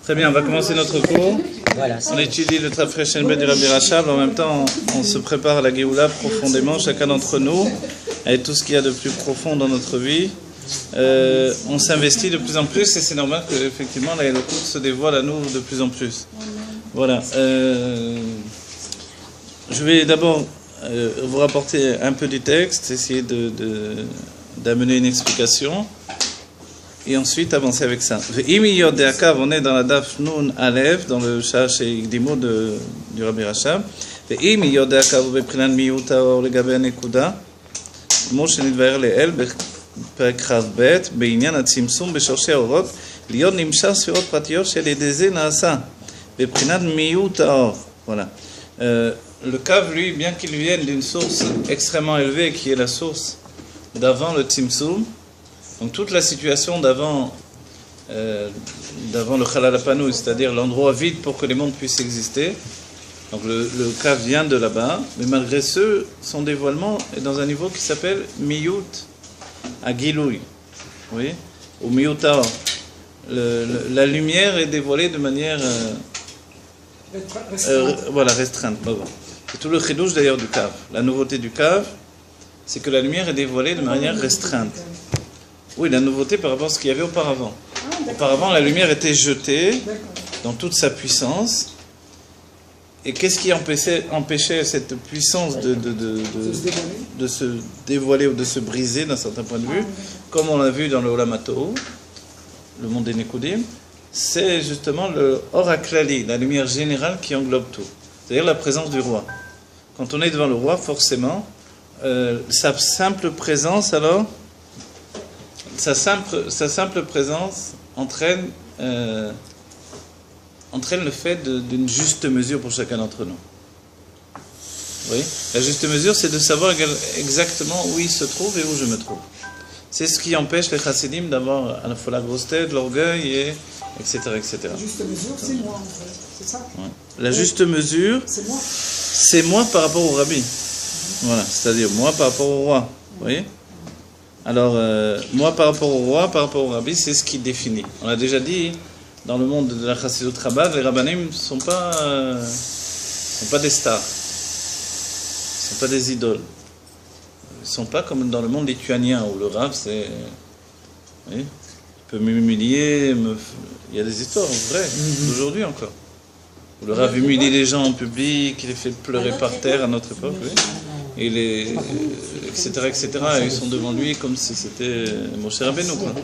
Très bien, on va commencer notre cours. Voilà, On étudie le Trafresh Shenbet du Rabbi Rachab. En même temps, on se prépare à la Géoula profondément, chacun d'entre nous, avec tout ce qu'il y a de plus profond dans notre vie. On s'investit de plus en plus et c'est normal qu'effectivement la Géoula se dévoile à nous de plus en plus. Voilà. Je vais d'abord vous rapporter un peu du texte, essayer d'amener une explication. Et ensuite avancer avec ça. On est dans la Daf Nun Aleph, dans le Shash et Igdimo du Rabbi Rachab. ואם יודע הקו בבחינת מיעוט האור לגבי הנקודה, כמו שנתבהר לעיל בפרק כ"ב, בעניין הצמצום בשורשי האורות, להיות נמשך ספירות פרטיות שעל זה נעשה, בבחינת מיעוט האור. Voilà. Le cave, lui, bien qu'il vienne d'une source extrêmement élevée, qui est la source d'avant le Tzimtzum, donc toute la situation d'avant le Chalal HaPanui, c'est-à-dire l'endroit vide pour que les mondes puissent exister. Donc le cas vient de là-bas, mais malgré ce, son dévoilement est dans un niveau qui s'appelle Miyut Agiloui, oui, ou Miyut Aor. La lumière est dévoilée de manière restreinte. C'est tout le chidouche d'ailleurs du cave. La nouveauté du cave, c'est que la lumière est dévoilée de manière restreinte. Oui, la nouveauté par rapport à ce qu'il y avait auparavant. Auparavant, la lumière était jetée dans toute sa puissance. Et qu'est-ce qui empêchait cette puissance de se dévoiler ou de se briser d'un certain point de vue, comme on l'a vu dans le Olam HaTohu, le monde des Nekudim, c'est justement le Or HaKlali, la lumière générale qui englobe tout. C'est-à-dire la présence du roi. Quand on est devant le roi, forcément, sa simple présence alors... Sa simple présence entraîne le fait d'une juste mesure pour chacun d'entre nous. Oui, la juste mesure, c'est de savoir exactement où il se trouve et où je me trouve. C'est ce qui empêche les chassidim d'avoir à la fois la grosse tête, l'orgueil, etc. La juste mesure, c'est moi, en fait. C'est ça. Ouais. La juste mesure, c'est moi par rapport au rabbi. Voilà, c'est-à-dire moi par rapport au roi. Vous voyez ? Alors, moi, par rapport au roi, par rapport au rabbi, c'est ce qui définit. On l'a déjà dit, dans le monde de la Chassidut Chabad, les rabbanim ne sont pas des stars. Ils ne sont pas des idoles. Ils ne sont pas comme dans le monde lituanien, où le rab, c'est... Oui, il peut m'humilier, il y a des histoires vraies, d'aujourd'hui encore. Où le rab humilie les gens en public, il les fait pleurer par terre à notre époque, oui. Et etc. Et ils sont devant lui comme si c'était Moshe Rabbeinu, quoi.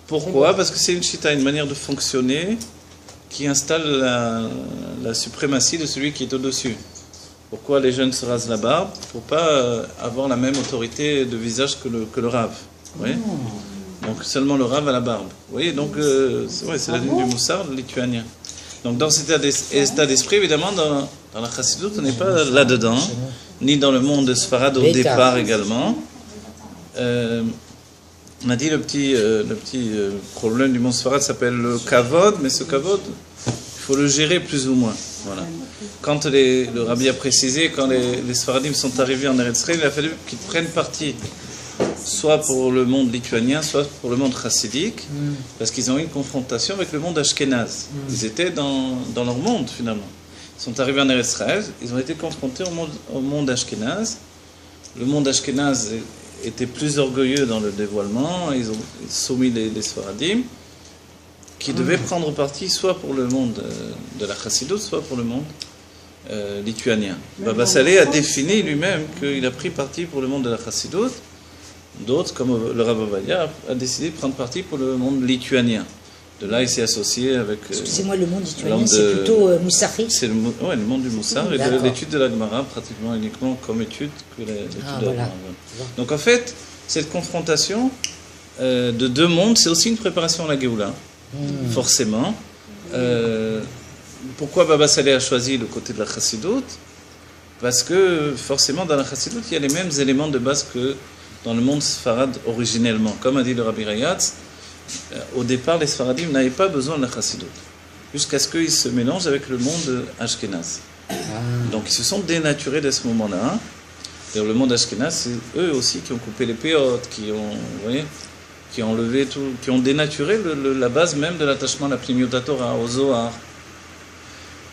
Pourquoi ? Parce que c'est une chita, une manière de fonctionner qui installe la suprématie de celui qui est au-dessus. Pourquoi les jeunes se rasent la barbe ? Pour pas avoir la même autorité de visage que le Rav. Oui. Donc seulement le Rav a la barbe. Vous voyez, donc c'est la ligne du Moussard, le lituanien. Donc dans cet état d'esprit, évidemment, dans la Chassidut, on n'est pas là-dedans, ni dans le monde de Sfarad au départ également. On a dit le petit problème du monde Sfarad s'appelle le kavod, mais ce kavod, il faut le gérer plus ou moins. Voilà. Quand le rabbi a précisé, quand les Sfaradim sont arrivés en Eretz Israël, il a fallu qu'ils prennent parti, soit pour le monde lituanien, soit pour le monde chassidique, parce qu'ils ont eu une confrontation avec le monde ashkénaze. Ils étaient dans leur monde, finalement. Ils sont arrivés en Eretz Israël, ils ont été confrontés au monde ashkénaze. Le monde ashkénaze était plus orgueilleux dans le dévoilement, ils ont soumis les Sfaradim, qui devaient prendre parti soit pour le monde de la Chassidut, soit pour le monde lituanien. Baba Saleh a défini lui-même qu'il a pris parti pour le monde de la Chassidut. D'autres, comme le Rav Ovadia, a décidé de prendre parti pour le monde lituanien. De là, il s'est associé avec... Excusez-moi, le monde lituanien, c'est plutôt Moussari. C'est le monde du Moussar et de l'étude de la Gemara, pratiquement uniquement comme étude que l'étude de la Gemara. Donc en fait, cette confrontation de deux mondes, c'est aussi une préparation à la Géoula, forcément. Pourquoi Baba Saleh a choisi le côté de la Chassidut ? Parce que forcément, dans la Chassidut, il y a les mêmes éléments de base que dans le monde Sfarad originellement. Comme a dit le Rabbi Rayatz, au départ, les Sfaradim n'avaient pas besoin de la Chassidut, jusqu'à ce qu'ils se mélangent avec le monde Ashkénaz. Donc ils se sont dénaturés dès ce moment-là. Et le monde Ashkénaz, c'est eux aussi qui ont coupé les péotes, qui ont, vous voyez, qui ont enlevé tout, qui ont dénaturé la base même de l'attachement à la Pnimiut Torah, au Zohar.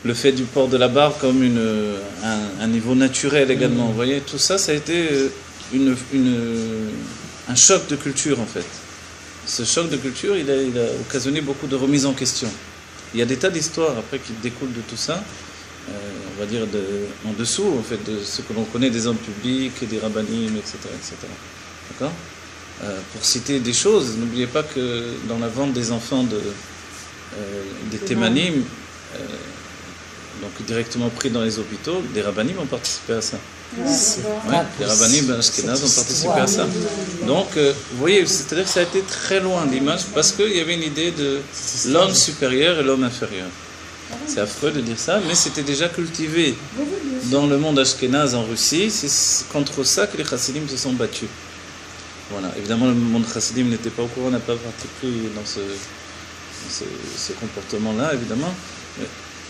Le fait du port de la barbe comme un niveau naturel également. Vous voyez, tout ça, ça a été un choc de culture en fait. Ce choc de culture, il a occasionné beaucoup de remises en question. Il y a des tas d'histoires après qui découlent de tout ça, on va dire en dessous en fait, de ce que l'on connaît des hommes publics, des rabbanim, etc. etc. D'accord ? Pour citer des choses, n'oubliez pas que dans la vente des enfants des Thémanim, donc directement pris dans les hôpitaux, des rabbanim ont participé à ça. Ouais, les rabbanim ashkénazes ont participé à ça. Donc, vous voyez, c'est-à-dire que ça a été très loin l'image parce qu'il y avait une idée de l'homme supérieur et l'homme inférieur. C'est affreux de dire ça, mais c'était déjà cultivé dans le monde ashkénaze en Russie. C'est contre ça que les chassidim se sont battus. Voilà. Évidemment, le monde chassidim n'était pas au courant, n'a pas participé dans ce comportement-là, évidemment.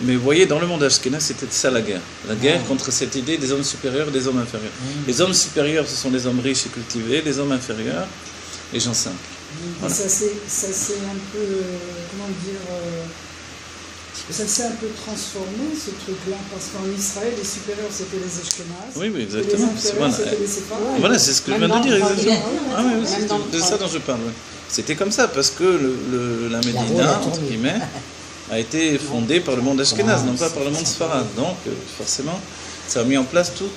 Mais vous voyez, dans le monde ashkénaze, c'était ça la guerre. La guerre contre cette idée des hommes supérieurs et des hommes inférieurs. Les hommes supérieurs, ce sont les hommes riches et cultivés. Les hommes inférieurs, les gens simples. Voilà. Ça c'est un peu, comment dire, ça s'est un peu transformé, ce truc-là, parce qu'en Israël, les supérieurs, c'était les Ashkénazes. Oui, exactement. Et les inférieurs, c'était les Séfarades. Voilà, c'est ce que je viens de dire, exactement. Ah oui, c'est de ça dont je parle. Oui. C'était comme ça, parce que la Médina, entre guillemets, a été fondée par le monde ashkénaze, non pas par le monde sfarade. Donc, forcément, ça a mis en place tout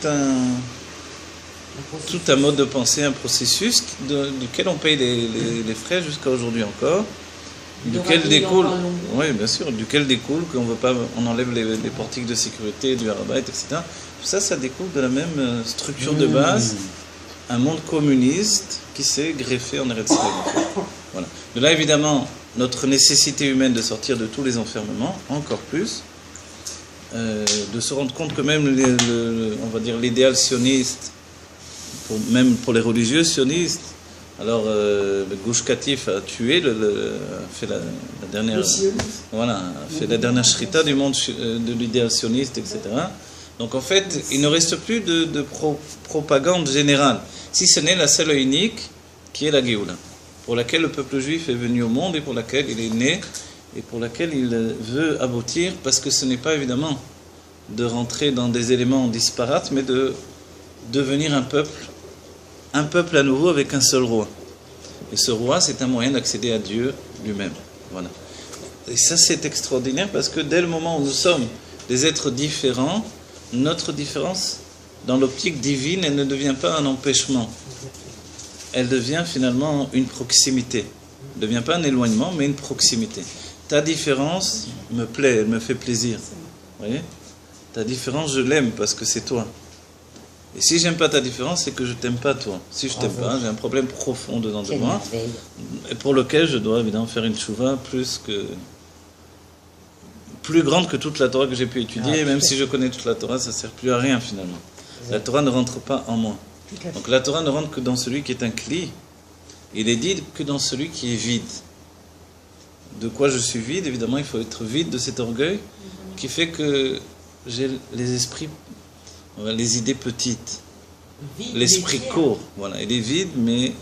un mode de pensée, un processus duquel on paye les frais jusqu'à aujourd'hui encore, duquel découle, oui, bien sûr, duquel découle on enlève les portiques de sécurité du Har-Bayit, etc. Tout ça, ça découle de la même structure de base, un monde communiste qui s'est greffé en Eretz Israël. Voilà. De là, évidemment, notre nécessité humaine de sortir de tous les enfermements, encore plus, de se rendre compte que même, on va dire, l'idéal sioniste, même pour les religieux sionistes, alors le Gush Katif a tué, fait la dernière, fait la dernière shrita du monde de l'idéal sioniste, etc. Donc en fait, il ne reste plus de propagande générale, si ce n'est la seule et unique, qui est la Géoula, pour laquelle le peuple juif est venu au monde et pour laquelle il est né et pour laquelle il veut aboutir, parce que ce n'est pas évidemment de rentrer dans des éléments disparates, mais de devenir un peuple à nouveau avec un seul roi. Et ce roi, c'est un moyen d'accéder à Dieu lui-même. Voilà. Et ça, c'est extraordinaire parce que dès le moment où nous sommes des êtres différents, notre différence, dans l'optique divine, elle ne devient pas un empêchement. Elle devient finalement une proximité. Elle ne devient pas un éloignement, mais une proximité. Ta différence me plaît, elle me fait plaisir. Vous voyez ? Ta différence, je l'aime parce que c'est toi. Et si j'aime pas ta différence, c'est que je t'aime pas toi. Si je t'aime pas, j'ai un problème profond dedans de moi, et pour lequel je dois évidemment faire une tchouva plus grande que toute la Torah que j'ai pu étudier. Même si je connais toute la Torah, ça sert plus à rien finalement. La Torah ne rentre pas en moi. Donc la Torah ne rentre que dans celui qui est un cli. Il est dit que dans celui qui est vide. De quoi je suis vide? Évidemment, il faut être vide de cet orgueil qui fait que j'ai les esprits, les idées petites, l'esprit court. Voilà, il est vide, mais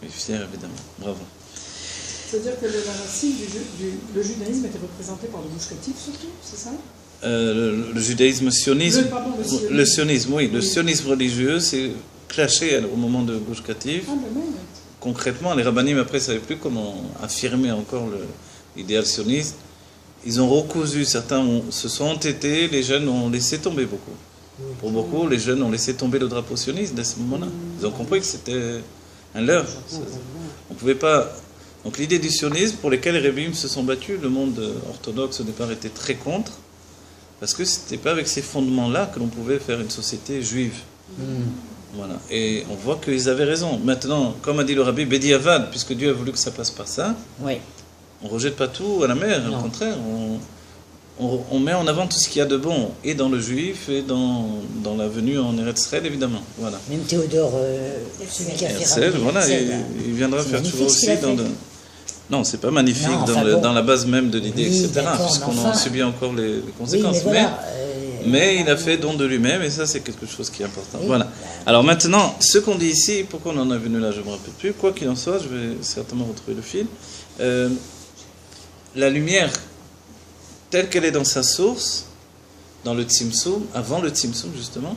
fier, évidemment. Bravo. C'est-à-dire que la racine le judaïsme était représenté par le Gush Katif surtout, c'est ça? Le judaïsme sionisme, le sionisme, oui, le sionisme religieux, c'est clashé au moment de Gush Katif. Concrètement, les rabbanim après ne savaient plus comment affirmer encore l'idéal sioniste. Ils ont recousu, certains se sont entêtés, les jeunes ont laissé tomber beaucoup. Pour beaucoup, les jeunes ont laissé tomber le drapeau sioniste dès ce moment-là. Ils ont compris que c'était un leurre. On ne pouvait pas. Donc l'idée du sionisme, pour lesquels les rabbins se sont battus, le monde orthodoxe au départ était très contre. Parce que ce n'était pas avec ces fondements-là que l'on pouvait faire une société juive. Voilà. Et on voit qu'ils avaient raison. Maintenant, comme a dit le rabbi Bediavad, puisque Dieu a voulu que ça passe par ça, on ne rejette pas tout à la mer. Au contraire, on met en avant tout ce qu'il y a de bon, et dans le juif, et dans la venue en Eretz Israël, évidemment. Voilà. Même Théodore, celui qui a fait Rabbi voilà, il viendra faire tout aussi dans le... Non, c'est pas magnifique dans la base même de l'idée, etc. Puisqu'on en subit encore les conséquences. Oui, mais il a fait don de lui-même, et ça c'est quelque chose qui est important. Voilà. Alors maintenant, ce qu'on dit ici, pourquoi on en est venu là, je ne me rappelle plus, quoi qu'il en soit, je vais certainement retrouver le fil. La lumière, telle qu'elle est dans sa source, dans le Tzimtzum, avant le Tzimtzum justement,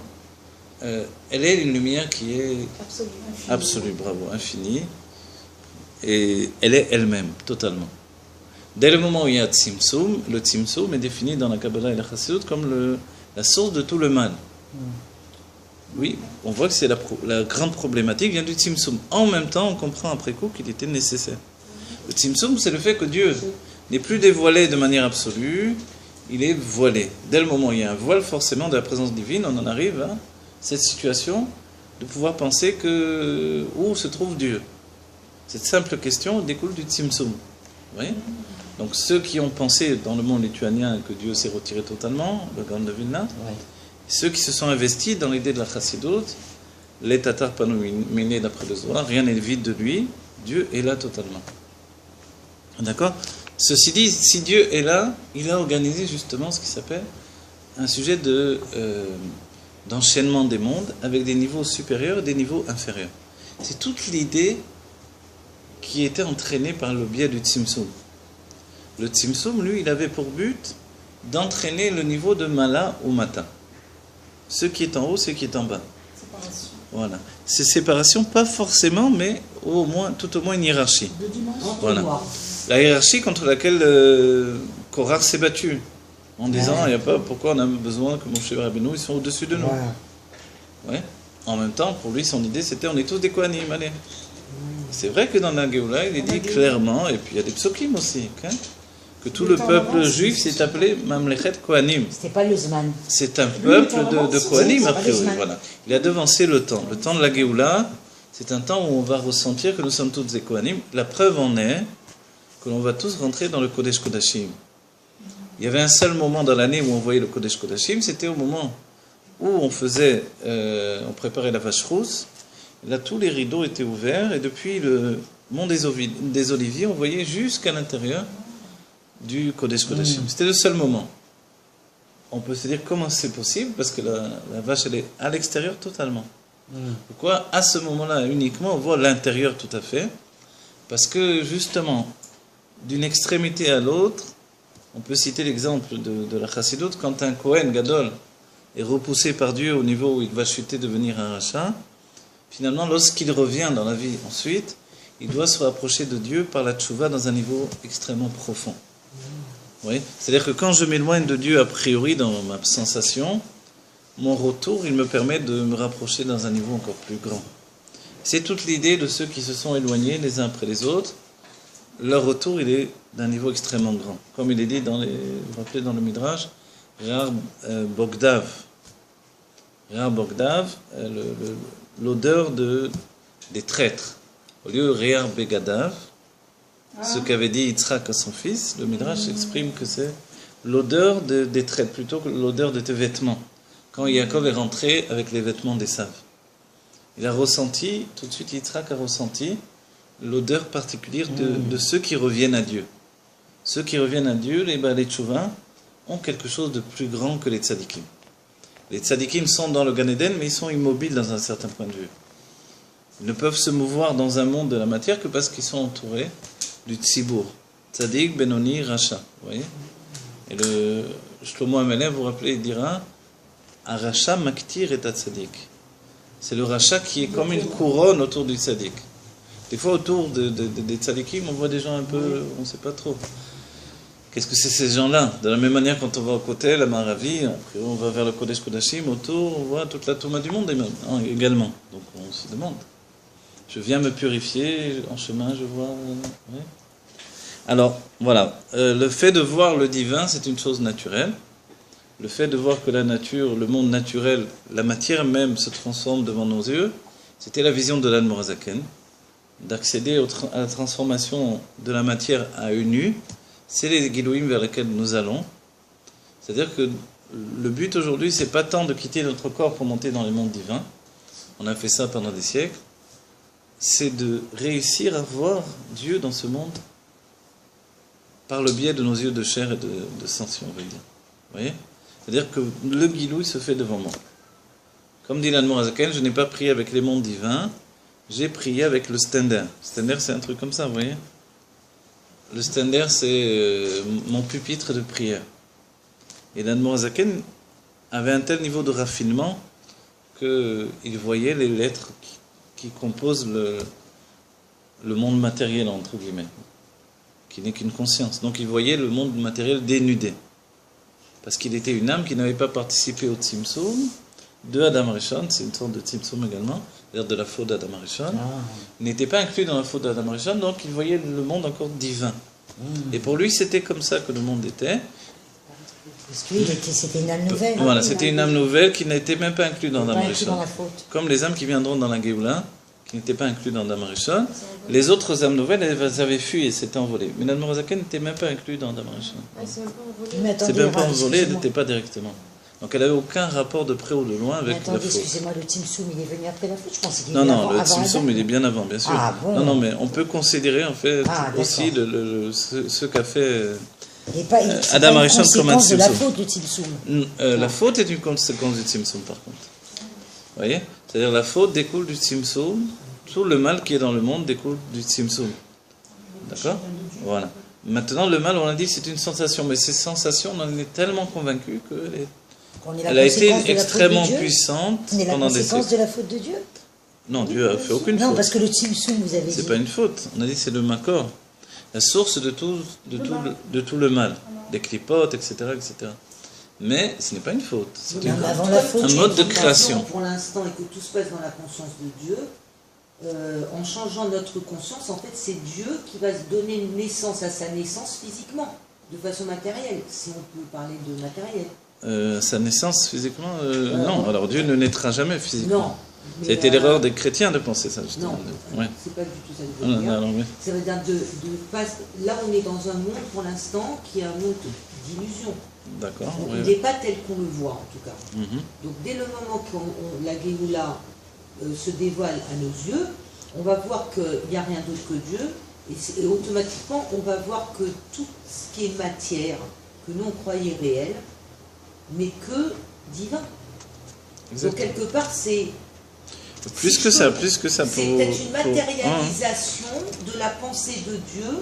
elle est une lumière qui est absolue, bravo, infinie, et elle est elle-même, totalement. Dès le moment où il y a Tzimtzum, le Tzimtzum est défini dans la Kabbalah et la Chassidut comme la source de tout le mal. Oui, on voit que c'est la grande problématique vient du Tzimtzum. En même temps, on comprend après coup qu'il était nécessaire. Le Tzimtzum, c'est le fait que Dieu n'est plus dévoilé de manière absolue, il est voilé. Dès le moment où il y a un voile, forcément, de la présence divine, on en arrive à cette situation de pouvoir penser que où se trouve Dieu. Cette simple question découle du Tzimtzum. Vous voyez ? Donc ceux qui ont pensé dans le monde lituanien que Dieu s'est retiré totalement, le Gaon de Vilna, ceux qui se sont investis dans l'idée de la Chassidut, les Tatars Panominés d'après le Zohar, rien n'est vide de lui, Dieu est là totalement. D'accord ? Ceci dit, si Dieu est là, il a organisé justement ce qui s'appelle un sujet d'enchaînement des mondes avec des niveaux supérieurs et des niveaux inférieurs. C'est toute l'idée qui était entraînée par le biais du Tzimtzum. Le Tzimtzum, lui, il avait pour but d'entraîner le niveau de Mala ou Mata. Ce qui est en haut, ce qui est en bas. Séparation. Voilà. Ces séparations, pas forcément, mais tout au moins une hiérarchie. Voilà. La hiérarchie contre laquelle Korach s'est battu, en disant, il n'y a pas pourquoi on a besoin que Moshe et Rabbeinu, ils sont au-dessus de nous. Ouais. En même temps, pour lui, son idée, c'était, on est tous des Kohanim, allez. C'est vrai que dans la Géoula, il est dit clairement, et puis il y a des psokim aussi, que tout le peuple juif s'est appelé Mamlechet Kohanim. C'était pas le Zman. C'est un peuple de Kohanim, a priori. Voilà. Il a devancé le temps. Le temps de la Géoula, c'est un temps où on va ressentir que nous sommes tous des Kohanim. La preuve en est que l'on va tous rentrer dans le Kodesh Kodashim. Il y avait un seul moment dans l'année où on voyait le Kodesh Kodashim, c'était au moment où on préparait la vache rousse. Là, tous les rideaux étaient ouverts, et depuis le mont des Oliviers, on voyait jusqu'à l'intérieur du Kodesh Kodashim. C'était le seul moment. On peut se dire comment c'est possible, parce que la vache, elle est à l'extérieur totalement. Pourquoi à ce moment-là, uniquement, on voit l'intérieur tout à fait? Parce que, justement, d'une extrémité à l'autre, on peut citer l'exemple de la Chassidut, quand un Kohen Gadol est repoussé par Dieu au niveau où il va chuter, devenir un rachat, finalement, lorsqu'il revient dans la vie ensuite, il doit se rapprocher de Dieu par la tchouva dans un niveau extrêmement profond. Oui, c'est-à-dire que quand je m'éloigne de Dieu a priori dans ma sensation, mon retour, il me permet de me rapprocher dans un niveau encore plus grand. C'est toute l'idée de ceux qui se sont éloignés les uns après les autres. Leur retour, il est d'un niveau extrêmement grand. Comme il est dit vous vous rappelez dans le Midrash, Réar Bogdav. Réar Bogdav, l'odeur des traîtres. Au lieu Réar Begadav, ce qu'avait dit Yitzhak à son fils, le Midrash exprime que c'est l'odeur des traîtres, plutôt que l'odeur de tes vêtements. Quand Yaakov est rentré avec les vêtements d'Esav, il a ressenti, tout de suite Yitzhak a ressenti l'odeur particulière de ceux qui reviennent à Dieu. Ceux qui reviennent à Dieu, les tchouvins, ont quelque chose de plus grand que les tzadikim. Les tzadikim sont dans le Gan Eden, mais ils sont immobiles dans un certain point de vue. Ils ne peuvent se mouvoir dans un monde de la matière que parce qu'ils sont entourés du tzibour. Tzadik, Benoni, Racha. Vous voyez ? Et le Shlomo Amelin, vous vous rappelez, il dira un Racha maktir et un tzadik. C'est le Racha qui est comme une couronne autour du tzadik. Des fois, autour des tzadikim, on voit des gens un peu, on ne sait pas trop. Qu'est-ce que c'est ces gens-là? De la même manière, quand on va au côté, la Maravi, on va vers le Kodesh Kodashim, autour, on voit toute la Touma du monde également. Donc on se demande. Je viens me purifier, en chemin, je vois... Oui. Alors, voilà. Le fait de voir le divin, c'est une chose naturelle. Le fait de voir que la nature, le monde naturel, la matière même se transforme devant nos yeux, c'était la vision de l'Admorazaken. D'accéder à la transformation de la matière à œil nu, c'est les Gilouim vers lesquels nous allons. C'est-à-dire que le but aujourd'hui, c'est pas tant de quitter notre corps pour monter dans les mondes divins. On a fait ça pendant des siècles. C'est de réussir à voir Dieu dans ce monde par le biais de nos yeux de chair et de sens, on va dire. Vous voyez ? C'est-à-dire que le Gilou, il se fait devant moi. Comme dit l'Admor Azaken, je n'ai pas prié avec les mondes divins, j'ai prié avec le Stender. Stender, c'est un truc comme ça, vous voyez? Le Stender, c'est mon pupitre de prière. Et l'Admor Azaken avait un tel niveau de raffinement qu'il voyait les lettres qui composent le monde matériel, entre guillemets, qui n'est qu'une conscience. Donc il voyait le monde matériel dénudé. Parce qu'il était une âme qui n'avait pas participé au Tzimtzum de Adam Rishon, c'est une sorte de Tzimtzum également, c'est-à-dire de la faute d'Adam Rishon. Il n'était pas inclus dans la faute d'Adam Rishon, donc il voyait le monde encore divin. Et pour lui, c'était comme ça que le monde était. Parce que lui, c'était une âme nouvelle. Voilà, c'était une âme nouvelle qui n'était même pas inclue dans Adam Rishon. Dans la faute. Comme les âmes qui viendront dans la Géoula, qui n'étaient pas inclus dans Adam Rishon. Les autres âmes nouvelles, elles avaient fui et s'étaient envolées. Mais l'Admor Azaken n'était même pas inclus dans Adam Rishon. C'est même pas envolé, elle n'était pas directement. Donc elle n'avait aucun rapport de près ou de loin avec la faute. Excusez-moi, le Tzimtzum, il est venu après la faute? Je pensais qu'il était avant. Non, le Tzimtzum, il est bien avant, bien sûr. Ah, bon. Non, mais on peut considérer en fait aussi ce qu'a fait Adam Rishon comme un Tzimtzum. C'est la faute du Tzimtzum. La faute est une conséquence du Tzimtzum, par contre. Vous voyez? C'est-à-dire la faute découle du Tzimtzum. Tout le mal qui est dans le monde découle du Tzimtzum. D'accord? Voilà. Maintenant, le mal, on a dit, c'est une sensation. Mais ces sensations, on en est tellement convaincus qu'elle a été extrêmement puissante pendant des siècles. C'est la conséquence de la faute de Dieu? Non, Dieu a fait aucune faute. Non, parce que le Tzimtzum, vous avez dit. C'est pas une faute. On a dit c'est le makor. La source de tout le mal. Des clipotes, etc., etc. Mais ce n'est pas une faute. C'est un mode de création. Pour l'instant, et que tout se passe dans la conscience de Dieu, en changeant notre conscience, en fait, c'est Dieu qui va se donner une naissance à sa naissance physiquement, de façon matérielle, si on peut parler de matériel. Sa naissance physiquement non, alors Dieu ne naîtra jamais physiquement. Non. C'était l'erreur des chrétiens de penser ça, justement. Non, c'est pas du tout ça que je veux dire. Ça veut dire là, on est dans un monde, pour l'instant, qui est un monde d'illusion. D'accord. Il n'est pas tel qu'on le voit, en tout cas. Donc, dès le moment que la Géoula se dévoile à nos yeux, on va voir qu'il n'y a rien d'autre que Dieu, et automatiquement, on va voir que tout ce qui est matière, que nous on croyait réel, mais que divin. Exactement. Donc, quelque part, c'est... Plus que ça. C'est peut-être une matérialisation de la pensée de Dieu,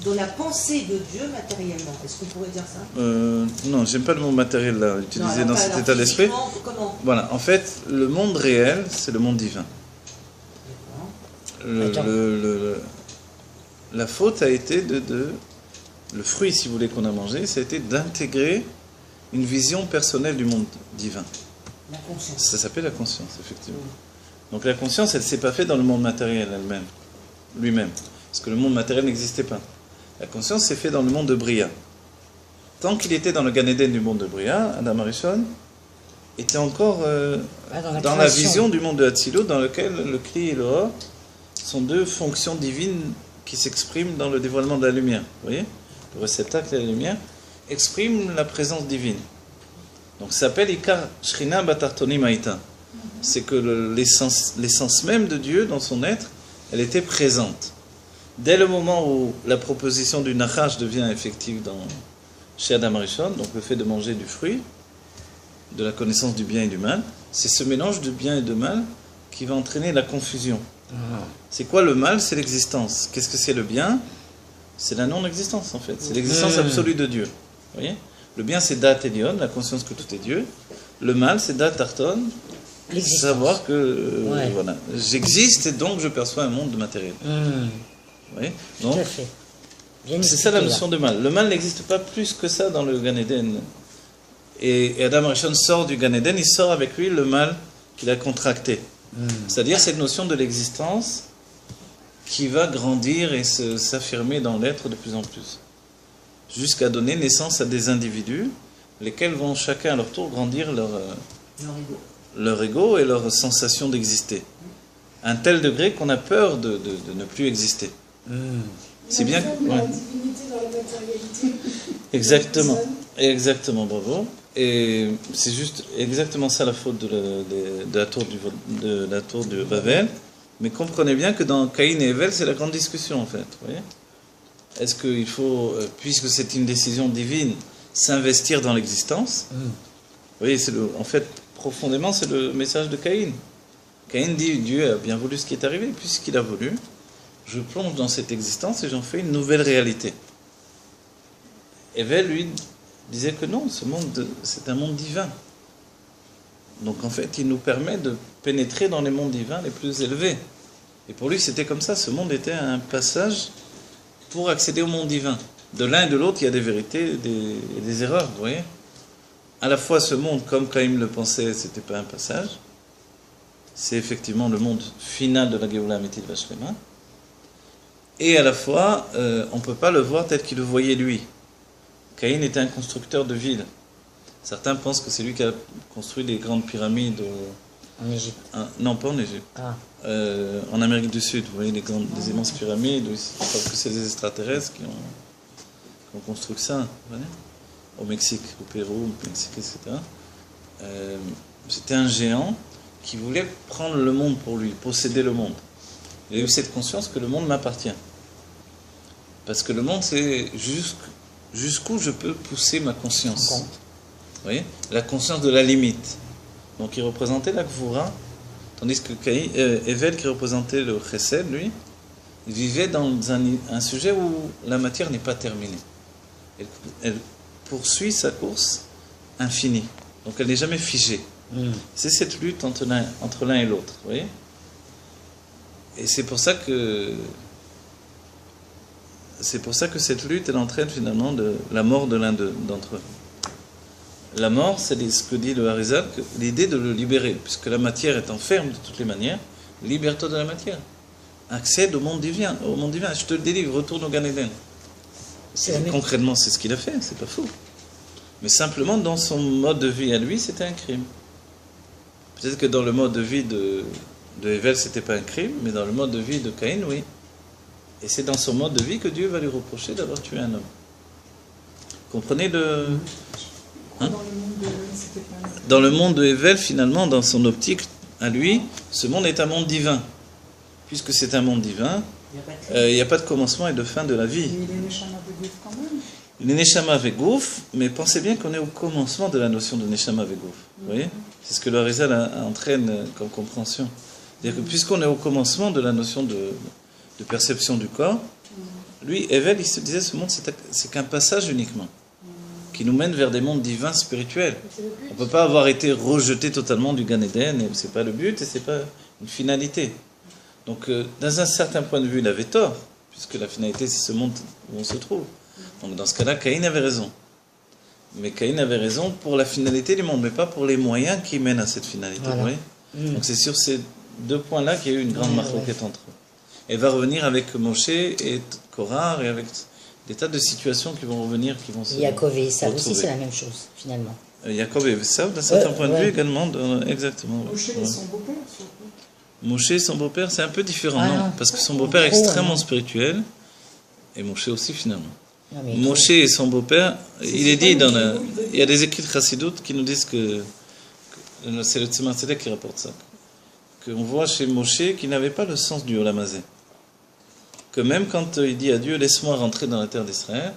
de la pensée de Dieu matériellement. Est-ce qu'on pourrait dire ça? Non, j'aime pas le mot matériel là, utilisé dans cet état d'esprit. Comment? Voilà, en fait, le monde réel, c'est le monde divin. La faute a été le fruit, si vous voulez, qu'on a mangé, ça a été d'intégrer une vision personnelle du monde divin. La conscience. Ça s'appelle la conscience, effectivement. Donc la conscience, elle ne s'est pas faite dans le monde matériel elle-même, lui-même. Parce que le monde matériel n'existait pas. La conscience s'est faite dans le monde de Bria. Tant qu'il était dans le Gan Eden du monde de Bria, Adam Rishon était encore dans la vision du monde de Hatzilut, dans lequel le Kli et le Or sont deux fonctions divines qui s'expriment dans le dévoilement de la lumière. Vous voyez? Le réceptacle et la lumière expriment la présence divine. Donc ça s'appelle Ikar Shrina Batartoni Maïta. C'est que l'essence même de Dieu dans son être, elle était présente. Dès le moment où la proposition du Nachash devient effective chez Adam Rishon, donc le fait de manger du fruit, de la connaissance du bien et du mal, c'est ce mélange de bien et de mal qui va entraîner la confusion. C'est quoi le mal? C'est l'existence. Qu'est-ce que c'est le bien? C'est la non-existence en fait. C'est l'existence absolue de Dieu. Vous voyez? Le bien, c'est Dat Elion, la conscience que tout est Dieu. Le mal, c'est Dat Tarton, savoir que voilà, j'existe et donc je perçois un monde matériel. Vous voyez? Donc, tout à fait. C'est ça la notion de mal. Le mal n'existe pas plus que ça dans le Gan Eden. Et Adam Rishon sort du Gan Eden, il sort avec lui le mal qu'il a contracté. C'est-à-dire cette notion de l'existence qui va grandir et s'affirmer dans l'être de plus en plus. Jusqu'à donner naissance à des individus, lesquels vont chacun à leur tour grandir leur ego et leur sensation d'exister. À un tel degré qu'on a peur de ne plus exister. C'est bien que... La divinité dans la matérialité. Exactement, bravo. Et c'est juste exactement ça la faute de la tour de Babel. Mais comprenez bien que dans Caïn et Evel, c'est la grande discussion en fait. Vous voyez ? Est-ce qu'il faut, puisque c'est une décision divine, s'investir dans l'existence. Vous voyez, en fait, profondément, c'est le message de Caïn. Caïn dit, Dieu a bien voulu ce qui est arrivé, puisqu'il a voulu, je plonge dans cette existence et j'en fais une nouvelle réalité. Evel, lui, disait que non, ce monde, c'est un monde divin. Donc en fait, il nous permet de pénétrer dans les mondes divins les plus élevés. Et pour lui, c'était comme ça, ce monde était un passage pour accéder au monde divin. De l'un et de l'autre, il y a des vérités et des erreurs, vous voyez. À la fois, ce monde, comme Caïn le pensait, c'était pas un passage. C'est effectivement le monde final de la Géoula Amétit Vachlema. Et à la fois, on ne peut pas le voir tel qu'il le voyait lui. Caïn était un constructeur de villes. Certains pensent que c'est lui qui a construit les grandes pyramides En Égypte. non, pas en Égypte. En Amérique du Sud, vous voyez, des immenses pyramides. Ils pensent que c'est des extraterrestres qui ont construit ça. Vous voyez, au Mexique, au Pérou, au Mexique, etc. C'était un géant qui voulait prendre le monde pour lui, posséder le monde. Il a eu cette conscience que le monde m'appartient. Parce que le monde, c'est jusqu'où je peux pousser ma conscience. Vous voyez, la conscience de la limite. Donc il représentait la Gvura, tandis que Evel, qui représentait le Chesed, lui, il vivait dans un sujet où la matière n'est pas terminée. Elle poursuit sa course infinie. Donc elle n'est jamais figée. C'est cette lutte entre l'un et l'autre. Vous voyez ? Et c'est pour ça que cette lutte, elle entraîne finalement la mort de l'un d'entre eux. La mort, c'est ce que dit le Harizal, l'idée de le libérer, puisque la matière est enferme de toutes les manières. Libère-toi de la matière. Accède au monde divin. Je te le délivre, retourne au Gan Eden. Concrètement, c'est ce qu'il a fait, c'est pas faux. Mais simplement, dans son mode de vie à lui, c'était un crime. Peut-être que dans le mode de vie de Evel, c'était pas un crime, mais dans le mode de vie de Caïn, oui. Et c'est dans son mode de vie que Dieu va lui reprocher d'avoir tué un homme. Comprenez le... Hein? Dans le monde de Evel, finalement, dans son optique à lui, ce monde est un monde divin. Puisque c'est un monde divin, il n'y a pas de commencement et de fin de la vie. Mais il est Neshama Vegouf quand même. Il est Neshama Vegouf, mais pensez bien qu'on est au commencement de la notion de Neshama Vegouf. Vous voyez ? C'est ce que le Harizal entraîne comme compréhension. C'est-à-dire que puisqu'on est au commencement de la notion de perception du corps, lui, Evel, il se disait ce monde, c'est qu'un passage uniquement, qui nous mène vers des mondes divins spirituels. On ne peut pas avoir été rejeté totalement du Gan Eden, et ce n'est pas le but, et ce n'est pas une finalité. Donc, dans un certain point de vue, il avait tort, puisque la finalité, c'est ce monde où on se trouve. Donc, dans ce cas-là, Caïn avait raison. Mais Caïn avait raison pour la finalité du monde, mais pas pour les moyens qui mènent à cette finalité. Voilà. Vous voyez ? Donc, c'est sur ces deux points-là qu'il y a eu une grande marloquette entre eux. Et va revenir avec Moshe et Korah, et avec des tas de situations qui vont revenir, qui vont se Yaakov et Esav aussi, c'est la même chose, finalement. Yaakov et Esav, d'un certain point de vue également, exactement. Moshe et son beau-père, surtout. Moshe et son beau-père, c'est un peu différent, non, parce que son beau-père est extrêmement spirituel, et Moshe aussi, finalement. Moshe et son beau-père, il est dit il y a des écrits de Chassidut qui nous disent que c'est le Tzemar Tzedek qui rapporte ça, qu'on voit chez Moshe qu'il n'avait pas le sens du Olam Hazé. Que même quand il dit à Dieu, laisse-moi rentrer dans la terre d'Israël,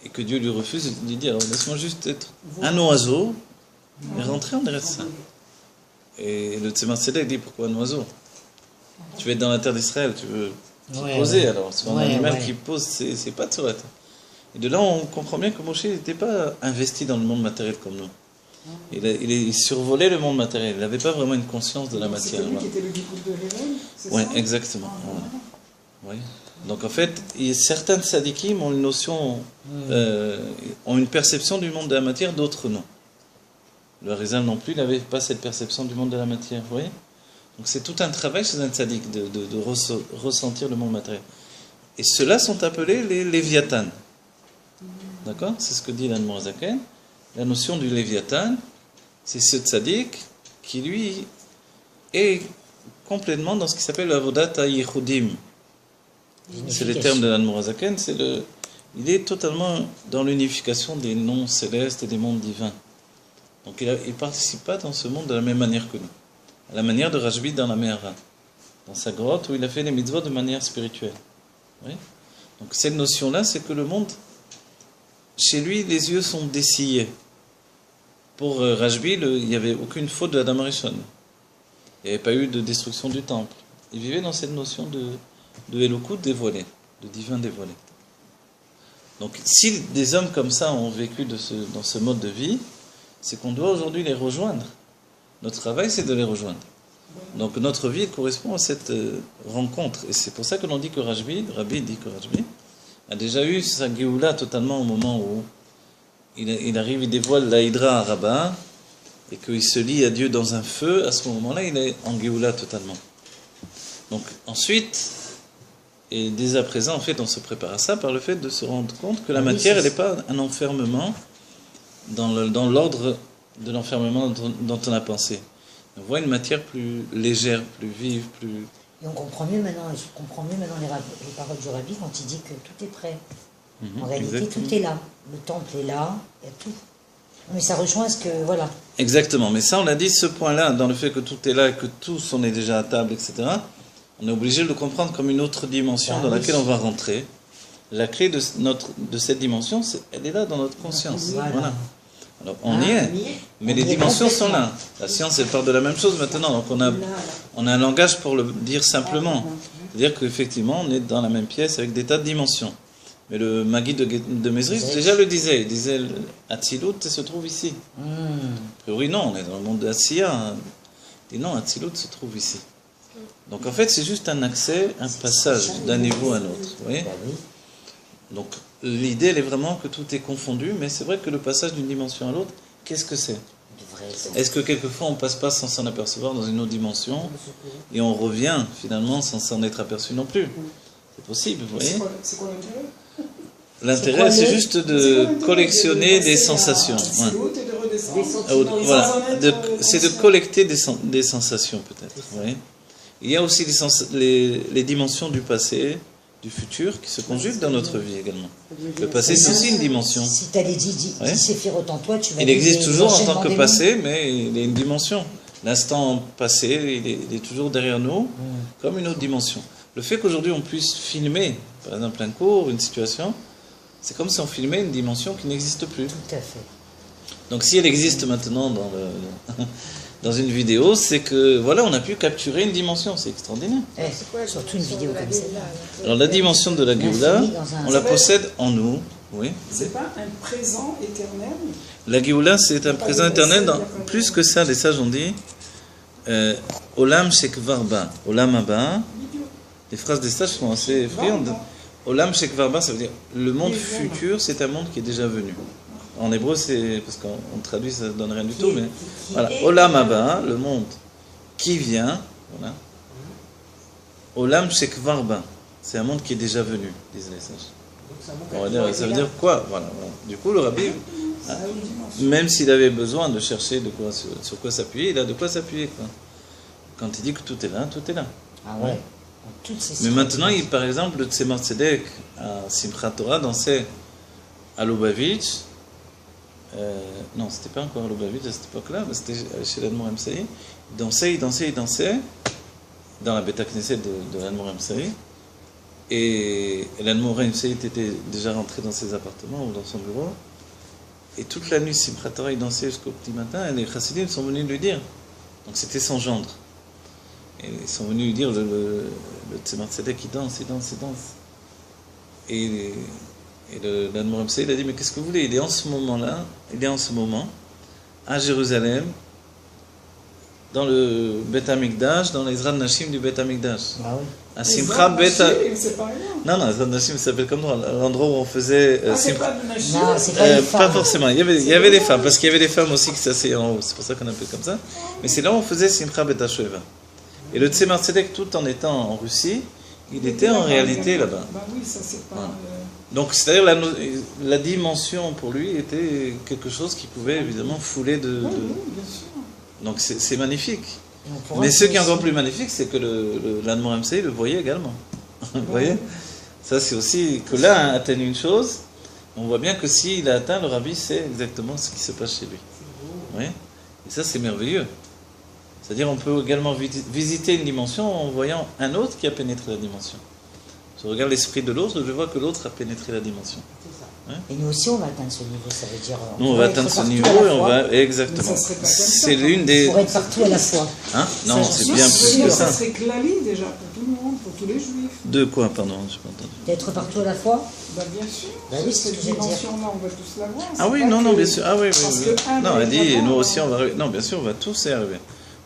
et que Dieu lui refuse, il lui dit, alors laisse-moi juste être un oiseau, et rentrer en Eretz. Et le Tzemar Tzedek dit, pourquoi un oiseau ? Tu veux être dans la terre d'Israël, tu veux poser, alors c'est un animal qui pose ses pattes sur la terre. Et de là, on comprend bien que Moshe n'était pas investi dans le monde matériel comme nous. Il survolait le monde matériel, il n'avait pas vraiment une conscience de la matière. C'est lui qui était le Bikoul de Hével, c'est ça ? Oui, exactement. Oui. Donc en fait, certains tzadikim ont une notion, ont une perception du monde de la matière, d'autres non. Le Harizal non plus, il n'avait pas cette perception du monde de la matière, vous voyez ? Donc c'est tout un travail chez un tzadik de ressentir le monde matériel. Et ceux-là sont appelés les Léviathan. D'accord ? C'est ce que dit l'Admor Zaken. La notion du Léviathan, c'est ce tzadik qui lui est complètement dans ce qui s'appelle l'avodat ha-yichudim. C'est les termes de l'Admor Zaken, il est totalement dans l'unification des noms célestes et des mondes divins. Donc il ne participe pas dans ce monde de la même manière que nous. À la manière de Rajbi dans la Mehara, dans sa grotte où il a fait les mitzvot de manière spirituelle. Oui ? Donc cette notion-là, c'est que le monde chez lui, les yeux sont dessillés. Pour Rajbi, il n'y avait aucune faute de Adam Rishon. Il n'y avait pas eu de destruction du temple. Il vivait dans cette notion de Elokut dévoilé, de divin dévoilé. Donc, si des hommes comme ça ont vécu dans ce mode de vie, c'est qu'on doit aujourd'hui les rejoindre. Notre travail, c'est de les rejoindre. Donc, notre vie correspond à cette rencontre. Et c'est pour ça que l'on dit que Rabbi dit que Rajbi a déjà eu sa Géoula totalement au moment où il arrive, il dévoile la Hydra à Rabbah, et qu'il se lie à Dieu dans un feu. À ce moment-là, il est en Géoula totalement. Donc, ensuite, et dès à présent, en fait, on se prépare à ça par le fait de se rendre compte que la matière, elle n'est pas un enfermement dans l'ordre de l'enfermement dont on a pensé. On voit une matière plus légère, plus vive, plus... Et on comprend mieux maintenant, les paroles du Rabbi quand il dit que tout est prêt. En réalité, exactement. Tout est là. Le temple est là, il y a tout. Mais ça rejoint ce que... Voilà. Exactement. Mais ça, on l'a dit, ce point-là, dans le fait que tout est là, que tous on est déjà à table, etc., on est obligé de le comprendre comme une autre dimension dans laquelle on va rentrer. La clé de cette dimension, elle est là dans notre conscience. Voilà. Alors, on y est, mais les dimensions sont là. La science, elle part de la même chose maintenant. Donc, on a un langage pour le dire simplement. C'est-à-dire qu'effectivement, on est dans la même pièce avec des tas de dimensions. Mais le Magui de Mezrich déjà le disait. Il disait, Atzilut se trouve ici. A priori, non, on est dans le monde d'Atsiya. Et non, Atzilut se trouve ici. Donc, en fait, c'est juste un accès, un passage d'un niveau à l'autre. Vous voyez ? Donc, l'idée, elle est vraiment que tout est confondu, mais c'est vrai que le passage d'une dimension à l'autre, qu'est-ce que c'est ? Est-ce que quelquefois on ne passe pas sans s'en apercevoir dans une autre dimension et on revient finalement sans s'en être aperçu non plus ? C'est possible, vous voyez ? C'est quoi l'intérêt ? L'intérêt, c'est juste de collectionner des sensations. Voilà, c'est de collecter des sensations peut-être. Vous voyez ? Il y a aussi les dimensions du passé, du futur, qui se conjuguent dans notre vie également. Le passé, c'est aussi une dimension. Si tu as les 10 séphirotes en toi, tu vas... Il existe toujours en tant que passé, mais il est une dimension. L'instant passé, il est toujours derrière nous, comme une autre dimension. Le fait qu'aujourd'hui on puisse filmer, par exemple un cours, une situation, c'est comme si on filmait une dimension qui n'existe plus. Tout à fait. Donc si elle existe maintenant dans une vidéo, c'est que voilà, on a pu capturer une dimension, c'est extraordinaire. Surtout une vidéo comme ça. Alors la dimension de la Géoula, on la possède en nous. Oui. C'est pas un présent éternel. La Géoula, c'est un présent éternel. Plus que ça, les sages ont dit Olam Shekvarba, Olam Haba. Les phrases des sages sont assez effrayantes. Olam Shekvarba, ça veut dire le monde futur, c'est un monde qui est déjà venu. En hébreu, c'est parce qu'on traduit, ça ne donne rien du tout, mais voilà. Olam Haba, le monde qui vient, voilà. Olam Shekvarba, c'est un monde qui est déjà venu, disent les sages. Ça veut dire quoi, voilà. Du coup, le Rabbi, même s'il avait besoin de chercher sur quoi s'appuyer, il a de quoi s'appuyer. Quand il dit que tout est là, tout est là. Ah ouais. Mais maintenant, par exemple, le Tzemar Tzedek à Simchat Torah dansait à Lubavitch. Non, c'était pas encore à Lubavitch à cette époque-là, mais c'était chez l'Admor Emsaï. Il dansait dans la Beta Knesset de l'Admor Emsaï. Et l'Admor Emsaï était déjà rentré dans ses appartements ou dans son bureau. Et toute la nuit, Simchat Torah, il dansait jusqu'au petit matin. Et les chassidim sont venus lui dire. Donc c'était son gendre. Et ils sont venus lui dire, le Tzemar Tzedek, il danse. Et l'Admor Emsaï, il a dit, mais qu'est-ce que vous voulez ? Il est en ce moment, à Jérusalem, dans le Beth Amikdash, dans les Ezrat Nashim du Beth Amikdash. Ah oui. À Simcha Beth... Non, Ezrat Nashim s'appelle comme nous, l'endroit où on faisait... c'est pas de Nashim. Non, c'est pas les femmes. Pas forcément, il y avait des femmes, parce qu'il y avait des femmes aussi qui s'asseyaient en haut, c'est pour ça qu'on appelle comme ça. Mais c'est là où on faisait Simcha Beth Hashoeva. Et le Tzemar Tzedek, tout en étant en Russie, il était en réalité là-bas. Bah oui, ça c'est pas... Voilà. Donc, c'est-à-dire la dimension pour lui était quelque chose qui pouvait évidemment fouler de... Oui, bien sûr. Donc c'est magnifique. Mais ce qui est encore plus magnifique, c'est que l'Admor Emsaï le voyait également. Vous voyez ? Ça, c'est aussi que là atteint une chose. On voit bien que s'il a atteint, le Rabbi sait exactement ce qui se passe chez lui. Oui. Et ça, c'est merveilleux. C'est-à-dire, on peut également visiter une dimension en voyant un autre qui a pénétré la dimension. Je regarde l'esprit de l'autre, je vois que l'autre a pénétré la dimension. Et nous aussi, on va atteindre ce niveau, ça veut dire... Nous, on va atteindre ce niveau et on va... Exactement. C'est l'une des... Pour être partout à la fois. Hein? Non, c'est bien plus que ça. Ça serait clali déjà pour tout le monde, pour tous les juifs. De quoi, pardon? Je n'ai pas entendu. D'être partout à la fois? Bah bien sûr. Bah oui, c'est ce Cette que je veux dire. dimension-là, on va tous la voir. Ah oui, C'est non, pas non, que- bien sûr. Ah oui, parce oui, que oui. un Non, va elle dit, vraiment, nous aussi, on va arriver. Non, bien sûr, on va tous y arriver.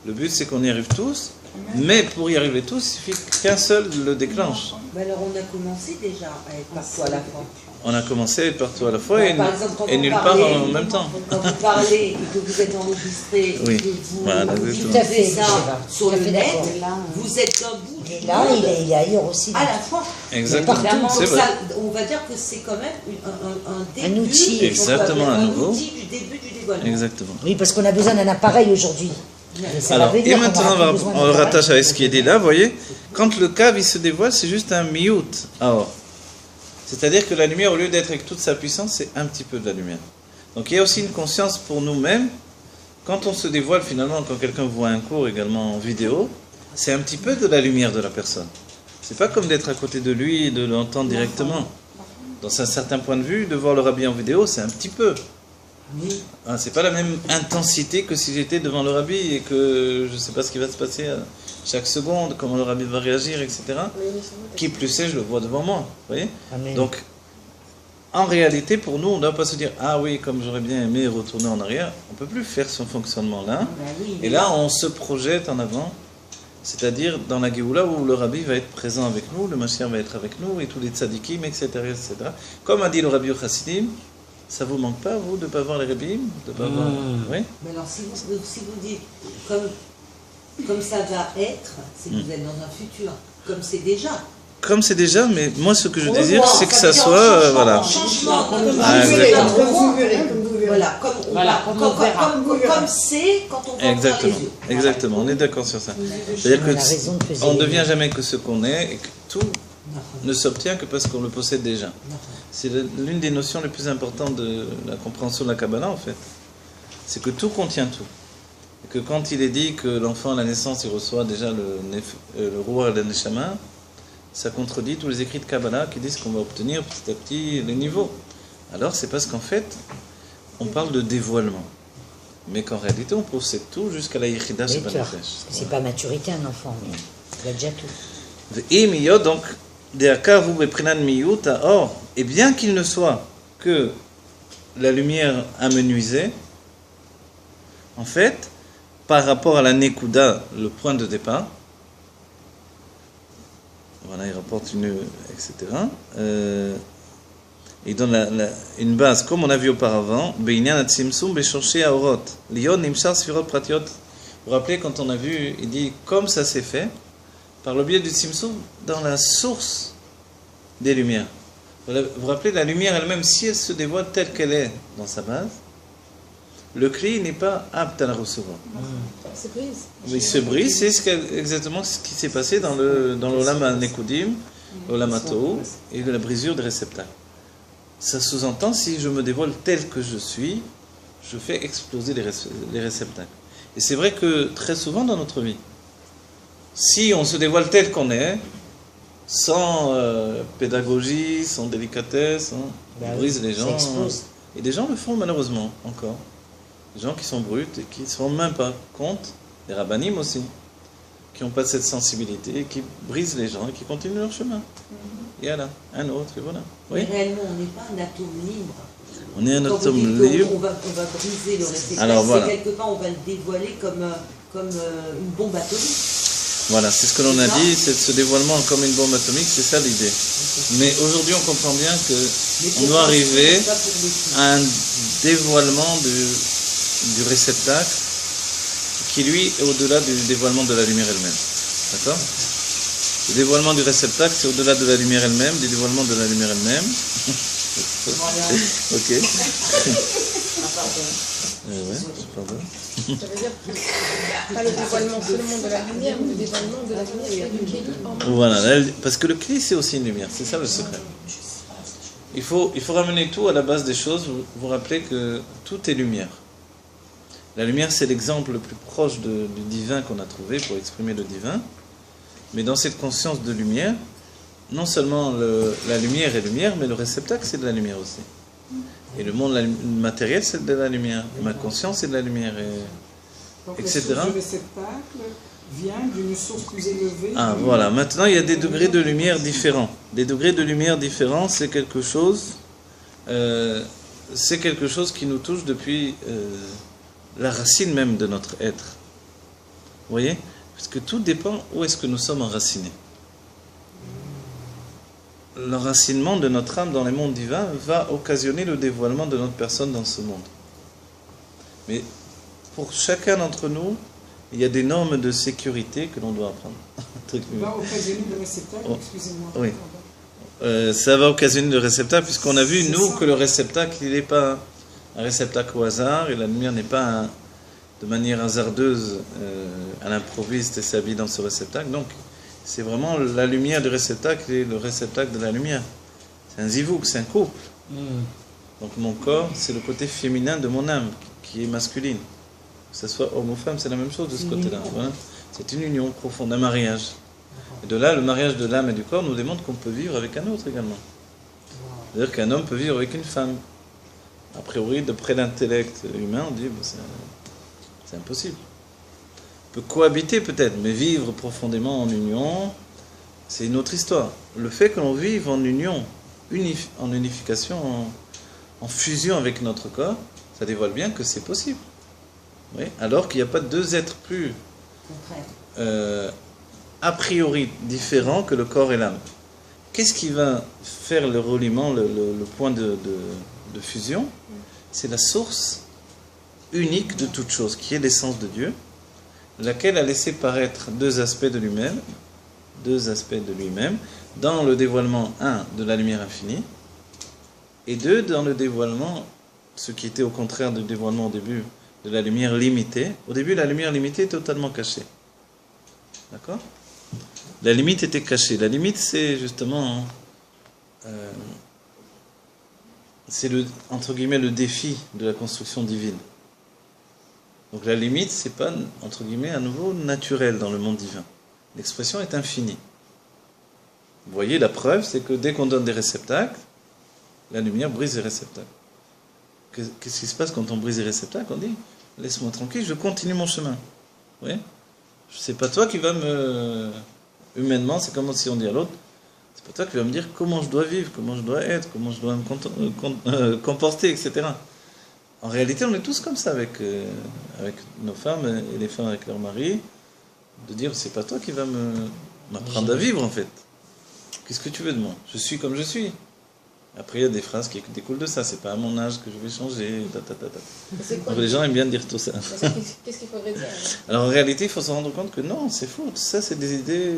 Le but, c'est qu'on y arrive tous. Mais pour y arriver tous, il suffit qu'un seul le déclenche. Mais alors on a commencé déjà à être partout à la fois. On a commencé à être partout à la fois Bah, par exemple, quand et vous nulle part parlez- en même temps. Quand vous parlez et que vous êtes enregistré, Oui. et que vous, Voilà, vous exactement. Tout à fait, diffusez ça Sheva. sur Tout à le fait net, d'accord. vous êtes d'un bout Il est du là, monde il est ailleurs aussi. à la fois. Exactement. Clairement, C'est donc vrai. ça, on va dire que c'est quand même un début. outil. Exactement, à un nouveau. outil du début du dévoilement. Exactement. Oui, parce qu'on a besoin d'un appareil aujourd'hui. Et ça va Alors, venir et qu'on maintenant, aura plus besoin on le d'appareil. rattache avec ce qui est dit là, vous voyez. Quand le cave, il se dévoile, c'est juste un miout. Alors, c'est-à-dire que la lumière, au lieu d'être avec toute sa puissance, c'est un petit peu de la lumière. Donc, il y a aussi une conscience pour nous-mêmes. Quand on se dévoile, finalement, quand quelqu'un voit un cours également en vidéo, c'est un petit peu de la lumière de la personne. C'est pas comme d'être à côté de lui et de l'entendre directement. Dans un certain point de vue, de voir le rabbi en vidéo, c'est un petit peu. Hein, c'est pas la même intensité que si j'étais devant le rabbi et que je sais pas ce qui va se passer à chaque seconde, comment le rabbi va réagir, etc. Qui plus est, je le vois devant moi. Vous voyez? Amen. Donc, en réalité, pour nous, on ne doit pas se dire ah oui, comme j'aurais bien aimé retourner en arrière. On peut plus faire ce fonctionnement-là. Et là, on se projette en avant. C'est-à-dire dans la Géoula où le rabbi va être présent avec nous, le Mashiach va être avec nous, et tous les tzadikim, etc., etc. Comme a dit le rabbi au Chassidim, ça vous manque pas, vous, de ne pas voir les rabbis, de pas voir... Oui. Mais alors, si vous dites comme ça va être, c'est que vous êtes dans un futur, comme c'est déjà. Comme c'est déjà, mais moi ce que je On désire, voit, c'est que ça ça veut dire soit... un changement, voilà. un changement, comme vous Ah, verrez, exactement. comme Vous verrez, comme vous verrez. Voilà, comme c'est quand on va ouvrir Exactement, les yeux. exactement, on est d'accord sur ça. C'est-à-dire On a raison de que peser on ne les devient mots. jamais que ce qu'on est, et que tout ne s'obtient que parce qu'on le possède déjà. C'est l'une des notions les plus importantes de la compréhension de la Kabbalah, en fait. C'est que tout contient tout. Et que quand il est dit que l'enfant à la naissance, il reçoit déjà le roi et le neshama, ça contredit tous les écrits de Kabbalah qui disent qu'on va obtenir petit à petit les niveaux. Alors c'est parce qu'en fait, on parle de dévoilement. Mais qu'en réalité, on possède tout jusqu'à la Yechida Oui, Shabbat clair. Nefesh. Parce que c'est pas maturité un enfant, mais il a déjà tout. Et miyot, donc, de'akavu beprinan miyut or, et bien qu'il ne soit que la lumière amenuisée, en fait, par rapport à la nekuda, le point de départ, voilà, il rapporte une, etc. Il donne une base, comme on a vu auparavant, be'inyan atzimsum be'shorshi haorot, lion nimshar sfirot pratiot. Vous vous rappelez, quand on a vu, il dit, comme ça s'est fait, par le biais du Tzimtzum, dans la source des lumières. Vous vous rappelez, la lumière elle-même, si elle se dévoile telle qu'elle est dans sa base, le cri n'est pas apte à la recevoir. Se brise. Il se brise, c'est exactement ce qui s'est passé dans l'Olam HaNekudim, l'Olam HaTohu, et de la brisure des réceptacles. Ça sous-entend, si je me dévoile tel que je suis, je fais exploser les réceptacles. Et c'est vrai que très souvent dans notre vie, si on se dévoile tel qu'on est, sans pédagogie, sans délicatesse, on brise les gens. Ça expose. Et des gens le font malheureusement encore. Des gens qui sont bruts et qui ne se rendent même pas compte, des rabbinim aussi, qui n'ont pas cette sensibilité, et qui brisent les gens et qui continuent leur chemin. Et voilà, un autre, et voilà. Oui. Mais réellement, on n'est pas un atome libre. On est un Quand vous atome dites libre. qu'on va briser le réceptacle, Alors, voilà. c'est quelque part, on va le dévoiler comme une bombe atomique. Voilà, c'est ce que l'on a dit, c'est ce dévoilement comme une bombe atomique, c'est ça l'idée. Mais aujourd'hui, on comprend bien qu'on doit arriver à un dévoilement du réceptacle qui, lui, est au-delà du dévoilement de la lumière elle-même. D'accord? Le dévoilement du réceptacle, c'est au-delà de la lumière elle-même, du dévoilement de la lumière elle-même. Ok. Ouais, pardon. Ça veut dire que pas le dévoilement seulement de la lumière, mais le dévoilement de la lumière et du Kéli en même. Voilà, là, parce que le cli c'est aussi une lumière, c'est ça le secret. Il faut ramener tout à la base des choses, vous vous rappelez que tout est lumière. La lumière c'est l'exemple le plus proche du divin qu'on a trouvé pour exprimer le divin, mais dans cette conscience de lumière, non seulement la lumière est lumière, mais le réceptacle c'est de la lumière aussi. Et le monde matériel, c'est de la lumière. Et ma conscience, c'est de la lumière. Donc etc. la source du réceptacle vient d'une source plus élevée. Ah, voilà. Maintenant, il y a des degrés de lumière différents. Des degrés de lumière différents, c'est quelque chose qui nous touche depuis la racine même de notre être. Vous voyez? Parce que tout dépend où est-ce que nous sommes enracinés. L'enracinement de notre âme dans les mondes divins va occasionner le dévoilement de notre personne dans ce monde. Mais pour chacun d'entre nous, il y a des normes de sécurité que l'on doit apprendre. Va occasionner le réceptacle, excusez-moi. Oui. Ça va occasionner le réceptacle, puisqu'on a vu, nous, que le réceptacle, il n'est pas un réceptacle au hasard, et la lumière n'est pas de manière hasardeuse à l'improviste et s'habille dans ce réceptacle. Donc, c'est vraiment la lumière du réceptacle et le réceptacle de la lumière. C'est un zivouk, c'est un couple. Donc mon corps, c'est le côté féminin de mon âme, qui est masculine. Que ce soit homme ou femme, c'est la même chose de ce côté-là. Voilà. C'est une union profonde, un mariage. Et de là, le mariage de l'âme et du corps nous démontre qu'on peut vivre avec un autre également. C'est-à-dire qu'un homme peut vivre avec une femme. A priori, d'après l'intellect humain, on dit que c'est impossible. On peut cohabiter peut-être, mais vivre profondément en union, c'est une autre histoire. Le fait que l'on vive en union, en unification, en fusion avec notre corps, ça dévoile bien que c'est possible. Oui, alors qu'il n'y a pas deux êtres plus a priori différents que le corps et l'âme. Qu'est-ce qui va faire le reliement, le point de fusion? C'est la source unique de toute chose, qui est l'essence de Dieu, laquelle a laissé paraître deux aspects de lui-même, dans le dévoilement, un, de la lumière infinie, et deux, dans le dévoilement, ce qui était au contraire du dévoilement au début, de la lumière limitée. Au début, la lumière limitée est totalement cachée. D'accord? La limite était cachée. La limite, c'est justement... c'est entre guillemets le défi de la construction divine. Donc la limite, c'est pas, entre guillemets, à nouveau naturel dans le monde divin. L'expression est infinie. Vous voyez, la preuve, c'est que dès qu'on donne des réceptacles, la lumière brise les réceptacles. Qu'est-ce qui se passe quand on brise les réceptacles? On dit, laisse-moi tranquille, je continue mon chemin. Vous voyez? C'est pas toi qui vas me... Humainement, c'est comme si on dit à l'autre, c'est pas toi qui vas me dire comment je dois vivre, comment je dois être, comment je dois me comporter, etc. En réalité, on est tous comme ça avec nos femmes et les femmes avec leurs maris, de dire, c'est pas toi qui vas m'apprendre à vivre, en fait. Qu'est-ce que tu veux de moi? Je suis comme je suis. Après, il y a des phrases qui découlent de ça. C'est pas à mon âge que je vais changer. Donc, les gens aiment bien dire tout ça. Qu'est-ce qu'il faudrait dire? Alors, en réalité, il faut se rendre compte que non, c'est faux. Tout ça, c'est des idées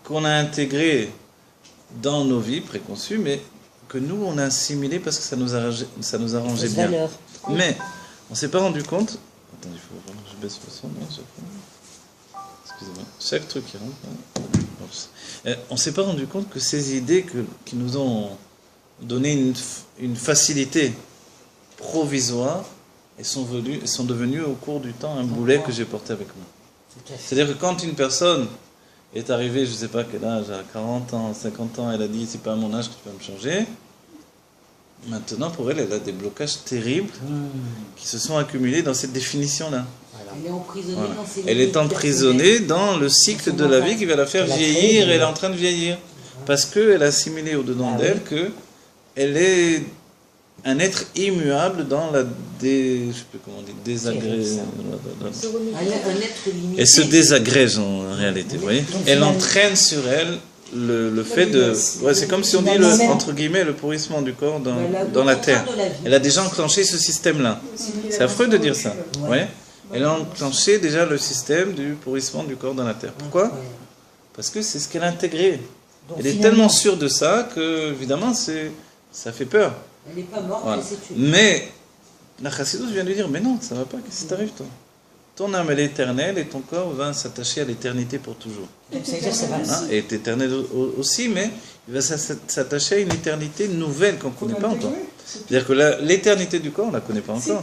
qu'on a intégrées dans nos vies préconçues, mais que nous, on a assimilées parce que ça nous arrangeait bien. Mais, on ne s'est pas rendu compte... Attends, il faut vraiment que je baisse le son. Excusez-moi. Chaque truc qui rentre... On ne s'est pas rendu compte que ces idées qui nous ont donné une facilité provisoire et sont devenues au cours du temps un boulet que j'ai porté avec moi. C'est-à-dire que quand une personne est arrivée, je ne sais pas quel âge, à 40 ans, 50 ans, elle a dit c'est pas à mon âge que tu vas me changer. Maintenant, pour elle, elle a des blocages terribles qui se sont accumulés dans cette définition-là. Elle est emprisonnée dans ses Elle est emprisonnée dans le cycle de la vie qui va la faire vieillir, et elle est en train de vieillir. Parce qu'elle a assimilé au-dedans d'elle qu'elle est un être immuable dans la désagrégation. Un être limité. Elle se désagrège en réalité, vous voyez. Elle entraîne sur elle le fait de... Ouais, c'est comme si on dit, entre guillemets, le pourrissement du corps dans la terre. Elle a déjà enclenché ce système-là. C'est affreux de dire ça. Ouais. Elle a enclenché déjà le système du pourrissement du corps dans la terre. Pourquoi? Parce que c'est ce qu'elle a intégré. Elle est tellement sûre de ça que, évidemment, ça fait peur. Elle n'est pas morte, voilà. Elle s'est tuée. Mais la Chassidut vient de lui dire, mais non, ça ne va pas, qu'est-ce qui t'arrive toi? Ton âme elle est éternelle et ton corps va s'attacher à l'éternité pour toujours. Donc ça veut dire que ça va. Et est éternel aussi, mais il va s'attacher à une éternité nouvelle qu'on ne connaît pas encore. C'est-à-dire que l'éternité du corps, on ne la connaît pas encore.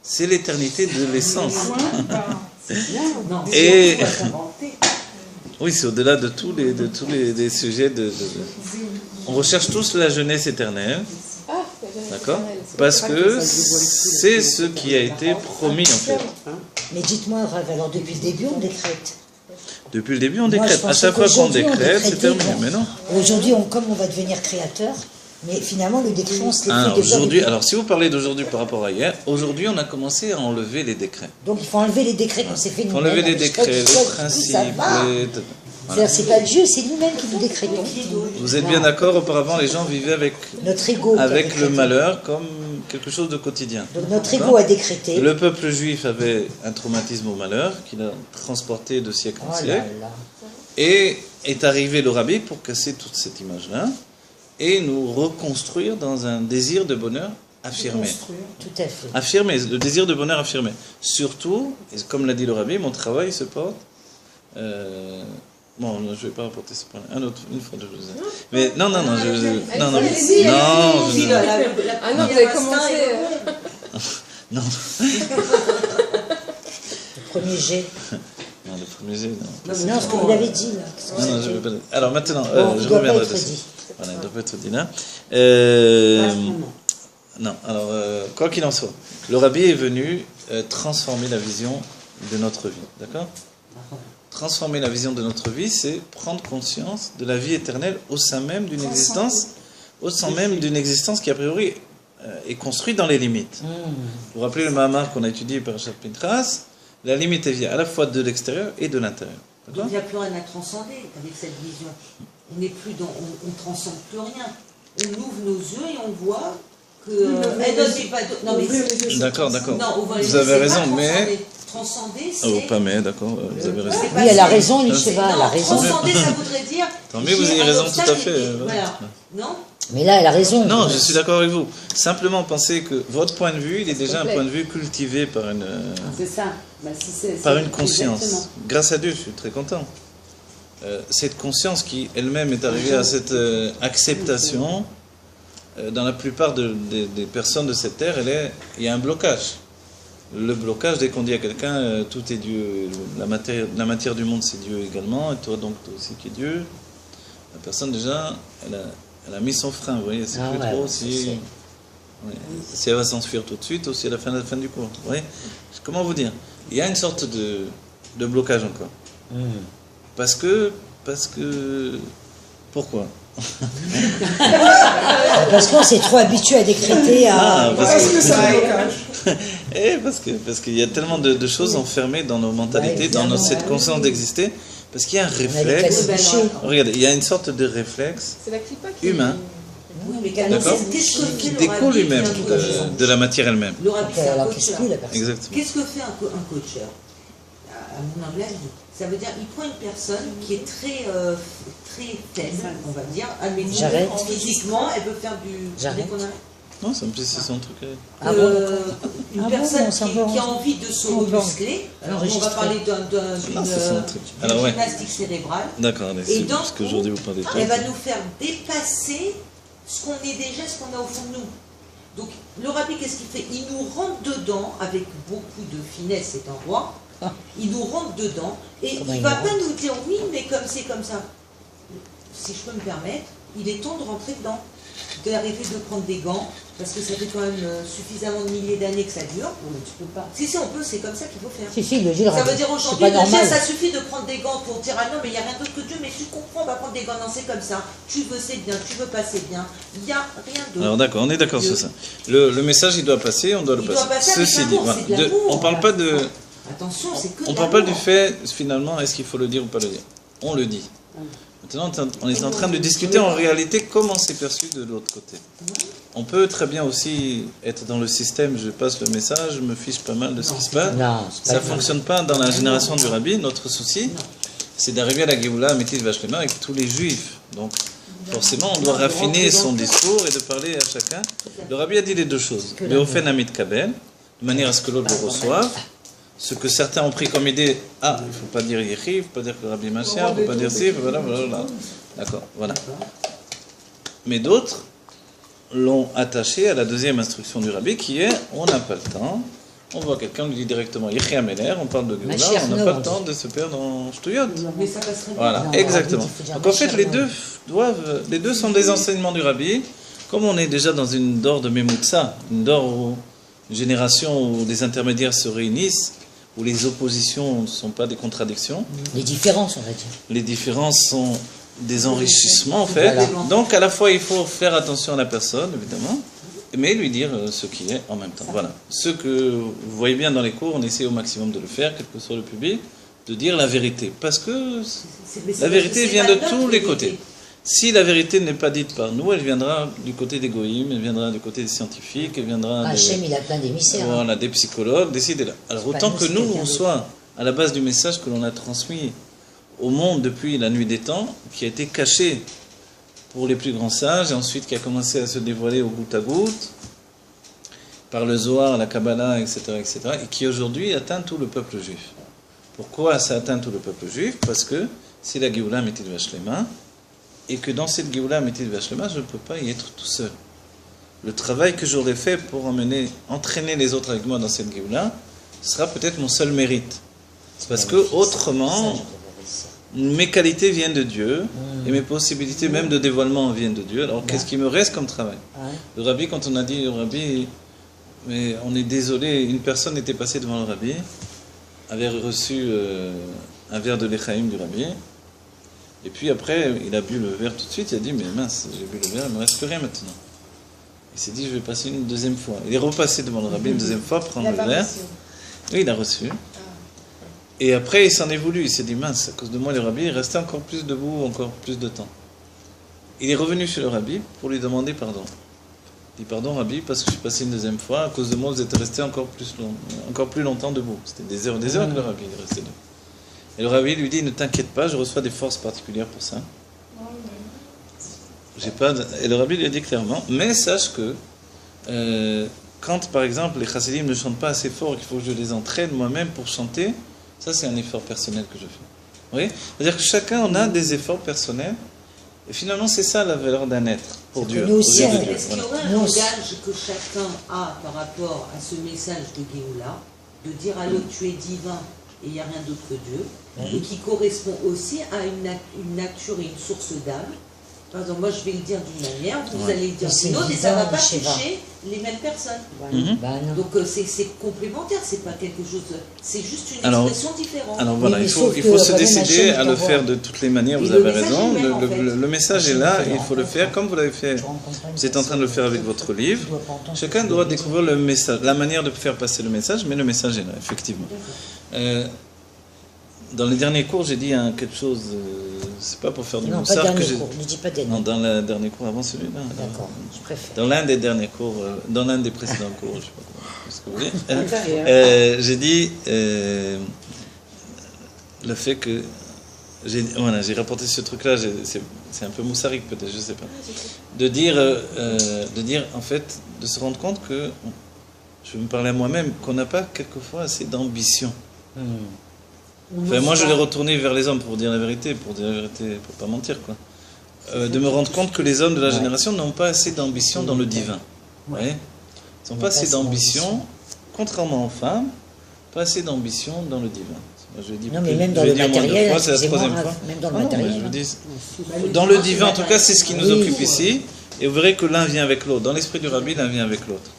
C'est l'éternité de l'essence. Et oui, c'est au-delà de tous les sujets. On recherche tous la jeunesse éternelle. D'accord? éternel. C'est Parce pas que c'est ce qui a été promis en fait. Mais dites-moi, Rav, alors depuis le début, on décrète. Depuis le début, on Moi, je décrète. À pensais chaque fois qu'on qu'aujourd'hui, on décrète, c'est décrétait, terminé. Mais non. Aujourd'hui, comme on va devenir créateur, mais finalement, le décret, on se les Ah, fait déjà aujourd'hui, depuis. alors si vous parlez d'aujourd'hui par rapport à hier, aujourd'hui on a commencé à enlever les décrets. Donc il faut enlever les décrets qu'on s'est fait Il faut nous-mêmes. enlever les avec décrets, Scott, les Scott, principes, ça va. voilà. C'est pas Dieu, c'est nous-mêmes qui nous décrétons. Vous êtes bien d'accord, auparavant les gens vivaient avec, Notre ego. qui a avec le décrété. malheur comme quelque chose de quotidien. Donc notre D'accord? ego a décrété. Le peuple juif avait un traumatisme au malheur qu'il a transporté de siècle en Oh là siècle. là. Et est arrivé le rabbi pour casser toute cette image-là et nous reconstruire dans un désir de bonheur affirmé. Tout à fait. Affirmé, le désir de bonheur affirmé. Surtout, et comme l'a dit le rabbi, mon travail se porte. Bon, je ne vais pas rapporter ce point. Une fois de plus. Mais non, non, non, non, non, allez-y, non, allez-y. non, Ah non, vous avez commencé. non, Le premier jet. non, le premier jet, non. Non, ce que vous l'avez dit là. Non, non, je vais pas. Alors maintenant, Bon, il je doit pas reviendrai être dessus. dit. Voilà, il ne doit pas être dit là. Non, alors, quoi qu'il en soit, le rabbi est venu transformer la vision de notre vie, d'accord? Transformer la vision de notre vie, c'est prendre conscience de la vie éternelle au sein même d'une existence, qui a priori est construite dans les limites. Vous vous rappelez le Mahamar qu'on a étudié par Parashat Pintras, la limite elle vient à la fois de l'extérieur et de l'intérieur. Donc il n'y a plus rien à transcender avec cette vision. On n'est plus dans, on ne transcende plus rien. On ouvre nos yeux et on voit que. Non mais D'accord, d'accord. Non, Vous avez raison, mais. Transcender, c'est. Oh, pas mais, d'accord, vous avez raison. Oui, elle a raison, Elisheva, elle a raison. Transcender, ça voudrait dire. Tant mieux, vous avez raison, tout à fait. Voilà. Non. Mais là, elle a raison. Non, je suis d'accord avec vous. Simplement, pensez que votre point de vue, il est déjà un point de vue cultivé par une, C'est ça. Bah, par une conscience. Exactement. Grâce à Dieu, je suis très content. Cette conscience qui elle-même est arrivée à cette acceptation, dans la plupart des personnes de cette terre, il y a un blocage. Le blocage, dès qu'on dit à quelqu'un tout est Dieu, la matière du monde c'est Dieu également, et toi donc toi aussi qui es Dieu, la personne déjà, elle a mis son frein, vous voyez, c'est plus trop si elle va s'enfuir tout de suite ou si elle a la fin du cours. Vous voyez, comment vous dire? Il y a une sorte de blocage encore. Parce que pourquoi? Parce qu'on s'est trop habitué à décréter à. Parce que ça blocage. Et parce qu'il y a tellement de choses enfermées dans nos mentalités, dans cette conscience d'exister, parce qu'il y a un réflexe. Regardez, il y a une sorte de réflexe C'est la clipa qui. humain, Oui, mais d'accord, qu'est-ce que fait qui le découle rabbi lui-même qui est un coacheur de la matière elle-même. Le rabbi, c'est un Alors qu'est-ce coacheur. que la personne? Exactement. Qu'est-ce que fait un coacheur? À mon humble avis, ça veut dire il prend une personne qui est très faible, on va dire, J'arrête. physiquement, elle veut faire du. J'arrête. Non, ça me plaît, c'est son truc. Ah bon, d'accord. Une Ah bon, personne non, ça va. qui a envie de se On peut remuscler. Alors, on va enregistrer. parler Non, c'est son truc. d'une Alors, ouais. gymnastique cérébrale. D'accord, allez, Et c'est donc, parce qu'aujourd'hui vous parlez de elle va nous faire dépasser ce qu'on est déjà, ce qu'on a au fond de nous. Donc, le rabbi, qu'est-ce qu'il fait? Il nous rentre dedans avec beaucoup de finesse, c'est un roi. Il nous rentre dedans et Comment il il ne va nous pas nous dire oui, mais comme c'est comme ça. Si je peux me permettre, il est temps de rentrer dedans, d'arrêter de prendre des gants, parce que ça fait quand même suffisamment de milliers d'années que ça dure. Tu peux pas. Si, on peut, c'est comme ça qu'il faut faire. Si, il le dit, le Ça veut rabbi. dire C'est aujourd'hui, pas normal. ça suffit de prendre des gants pour dire ah non, mais il n'y a rien d'autre que Dieu, mais tu comprends, on va prendre des gants, non, c'est comme ça. Tu veux, c'est bien, tu veux pas, c'est bien. Il n'y a rien d'autre. Alors d'accord, on est d'accord sur ça. Le message, il doit passer, on doit le Il passer. doit passer avec Ceci dit, l'amour, voilà, c'est de l'amour. on parle pas de, Attention, c'est que de on parle pas l'amour. du fait finalement, est-ce qu'il faut le dire ou pas le dire. On le dit. Maintenant, on est en train de discuter en réalité comment c'est perçu de l'autre côté. On peut très bien aussi être dans le système, je passe le message, je me fiche pas mal de ce qui se passe. Non, c'est Ça pas ne fonctionne pas dans la génération du rabbi. Notre souci, c'est d'arriver à la Géoula, à Métis Vachlema, avec tous les juifs. Donc, forcément, on doit raffiner son discours et de parler à chacun. Le rabbi a dit les deux choses. Le Ofen Amit Kabel, de manière à ce que l'autre le reçoive. Ce que certains ont pris comme idée, il ne faut pas dire Yechi, il ne faut pas dire que Rabbi Machia, il ne faut pas dire ci, voilà. D'accord, voilà. Mais d'autres l'ont attaché à la deuxième instruction du Rabbi qui est on n'a pas le temps. On voit quelqu'un lui dit directement Yechi Améler, on parle de Géoula, Mashiach, on n'a non, pas on le temps dit. de se perdre en Shtouyot. Mais ça passerait bien. Voilà, Non, exactement. il faut dire Donc en fait, Mashiach, les non. deux sont des enseignements du Rabbi. comme on est déjà dans une dor de Memutsa, une dor où une génération où les intermédiaires se réunissent, où les oppositions ne sont pas des contradictions. Les différences, on va dire. Les différences sont des enrichissements, en fait. Voilà. Donc, à la fois, il faut faire attention à la personne, évidemment, mais lui dire ce qui est en même temps. Voilà. Ce que vous voyez bien dans les cours, on essaie au maximum de le faire, quel que soit le public, de dire la vérité. Parce que la vérité vient de tous les côtés. Si la vérité n'est pas dite par nous, elle viendra du côté des goïms, elle viendra du côté des scientifiques, elle viendra Hachem, il a plein d'émissaires. Voilà, des psychologues, décidez-là. Alors autant que nous, on soit à la base du message que l'on a transmis au monde depuis la nuit des temps, qui a été caché pour les plus grands sages, et ensuite qui a commencé à se dévoiler au goutte à goutte, par le Zohar, la Kabbalah, etc., et qui aujourd'hui atteint tout le peuple juif. Pourquoi ça atteint tout le peuple juif? Parce que c'est la Géoula Métil Vachlema, et que dans cette Géoula Métil Vachlema, je ne peux pas y être tout seul. Le travail que j'aurais fait pour entraîner les autres avec moi dans cette Géoula, sera peut-être mon seul mérite. Parce que autrement, mes qualités viennent de Dieu, et mes possibilités même de dévoilement viennent de Dieu. Alors qu'est-ce qui me reste comme travail? Le Rabbi, quand on a dit au Rabbi, mais on est désolé, une personne était passée devant le Rabbi, avait reçu un verre de l'Echaïm du Rabbi, et puis après, il a bu le verre tout de suite, il a dit, mais mince, j'ai bu le verre, il ne me reste plus rien maintenant. Il s'est dit, je vais passer une deuxième fois. Il est repassé devant le Rabbi une deuxième fois, prendre le verre. Oui, il a reçu. Et après, il s'en est voulu, il s'est dit, mince, à cause de moi, le Rabbi, il restait encore plus debout, encore plus de temps. Il est revenu chez le Rabbi pour lui demander pardon. Il dit, pardon Rabbi, parce que je suis passé une deuxième fois, à cause de moi, vous êtes resté encore plus longtemps debout. C'était des heures que le Rabbi est resté debout. Et le Rabbi lui dit, ne t'inquiète pas, je reçois des forces particulières pour ça. Et le Rabbi lui a dit clairement, mais sache que quand par exemple les chassidim ne chantent pas assez fort, qu'il faut que je les entraîne moi-même pour chanter, ça c'est un effort personnel que je fais. Vous voyez? C'est-à-dire que chacun on a des efforts personnels, et finalement c'est ça la valeur d'un être pour Dieu. Est-ce qu'il y aurait un langage que chacun a par rapport à ce message de Géoula, de dire à l'autre tu es divin et il n'y a rien d'autre que Dieu, et qui correspond aussi à une nature et une source d'âme? Par exemple, moi je vais le dire d'une manière, vous allez le dire d'une autre, et ça ne va pas toucher les mêmes personnes. Donc c'est complémentaire, c'est pas quelque chose, c'est juste une expression différente. Alors voilà, il faut se décider à le faire de toutes les manières, vous avez raison. Le message est là, il faut le faire comme vous l'avez fait. Vous êtes en train de le faire avec votre livre. Chacun doit découvrir le message, la manière de faire passer le message, mais le message est là, effectivement. Dans les derniers cours, j'ai dit quelque chose, c'est pas pour faire du moussard que j'ai... Ne dis pas dernier. Non, dans le dernier cours avant celui-là. D'accord, je préfère. Dans l'un des derniers cours, dans l'un des précédents cours, je sais pas ce que vous voulez. J'ai dit le fait que j'ai rapporté ce truc-là, c'est un peu moussarique peut-être, je sais pas. De dire en fait, de se rendre compte que, je me parlais à moi-même, qu'on n'a pas quelquefois assez d'ambition. Enfin, moi, je l'ai retourné vers les hommes pour dire la vérité, pour pas mentir, quoi. De me rendre compte que les hommes de la génération n'ont pas assez d'ambition dans le divin. Ils n'ont pas assez d'ambition, contrairement aux femmes, pas assez d'ambition dans le divin. Moi, je dis, non, mais même dans le matériel, c'est la troisième fois. Même dans le matériel. Dans le divin, en tout cas, c'est ce qui nous occupe ici. Et vous verrez que l'un vient avec l'autre. Dans l'esprit du Rabbi, l'un vient avec l'autre.